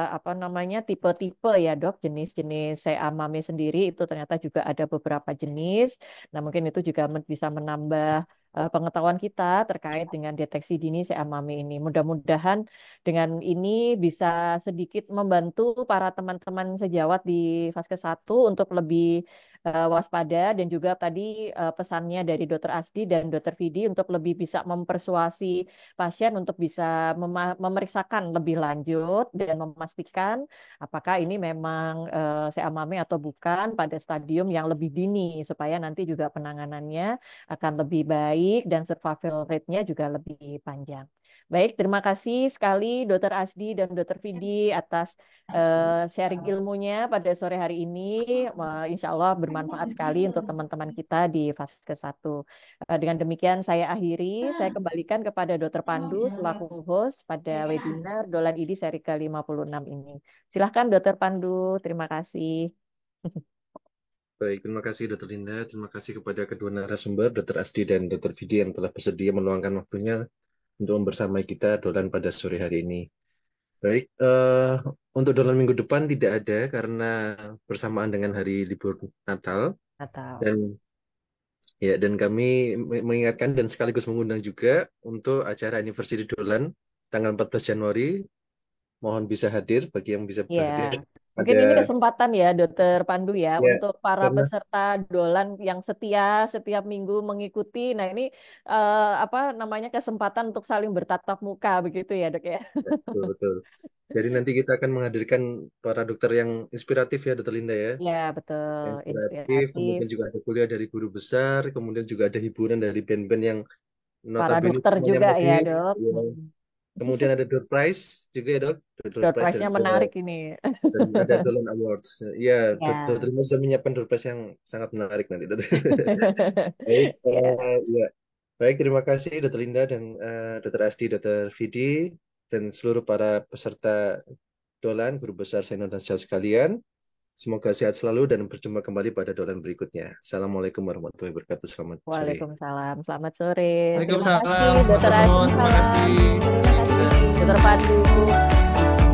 apa namanya tipe-tipe ya Dok, jenis-jenis CA-MAME sendiri itu ternyata juga ada beberapa jenis. Nah, mungkin itu juga bisa menambah pengetahuan kita terkait dengan deteksi dini CA-MAME ini. Mudah-mudahan dengan ini bisa sedikit membantu para teman-teman sejawat di fase satu untuk lebih waspada dan juga tadi pesannya dari Dokter Asdi dan Dokter Vidi untuk lebih bisa mempersuasi pasien untuk bisa memeriksakan lebih lanjut dan memastikan apakah ini memang seamame atau bukan pada stadium yang lebih dini supaya nanti juga penanganannya akan lebih baik dan survival rate-nya juga lebih panjang. Baik, terima kasih sekali Dokter Asdi dan Dokter Vidi atas sharing ilmunya pada sore hari ini. Insya Allah bermanfaat sekali untuk teman-teman kita di fase ke-1. Dengan demikian saya akhiri, saya kembalikan kepada Dokter Pandu selaku host pada webinar Dolan ID seri ke-56 ini. Silahkan Dokter Pandu, terima kasih. Baik, terima kasih Dr. Linda. Terima kasih kepada kedua narasumber, Dr. Asti dan Dr. Vidi yang telah bersedia meluangkan waktunya untuk membersamai kita dolan pada sore hari ini. Baik, untuk dolan minggu depan tidak ada karena bersamaan dengan hari libur Natal Atau dan dan kami mengingatkan dan sekaligus mengundang juga untuk acara anniversary dolan tanggal 14 Januari. Mohon bisa hadir bagi yang bisa ya, hadir. mungkin Ada ini kesempatan ya, Dokter Pandu ya, ya untuk para karena peserta dolan yang setia setiap minggu mengikuti. Nah, ini apa namanya kesempatan untuk saling bertatap muka begitu ya, Dok ya. betul, betul. Jadi nanti kita akan menghadirkan para dokter yang inspiratif ya, Dokter Linda ya. Ya, betul, Yang inspiratif, inspiratif. kemudian juga ada kuliah dari guru besar, kemudian juga ada hiburan dari band-band yang Para notabene dokter semuanya juga ya, medis. Dok. Ya. Kemudian ada door prize juga ya, Dok. Door Door prize prize-nya menarik ini. dan ada Dolan Awards. Iya, Dokter Ya. Linda sudah menyiapkan door prize yang sangat menarik nanti, Dokter. Baik, Ya, ya. Baik, terima kasih Dokter Linda dan Dokter Asti, Dokter Vidi, dan seluruh para peserta Dolan, guru besar Senior dan Senior sekalian. Semoga sehat selalu dan berjumpa kembali pada Dolan berikutnya. Assalamualaikum warahmatullahi wabarakatuh. Selamat sore. Waalaikumsalam. Selamat sore. Terima kasih, Waalaikumsalam, Dokter Dr. Adi. Mo, terima Salam. kasih. Terima kasih, Dokter Pandu.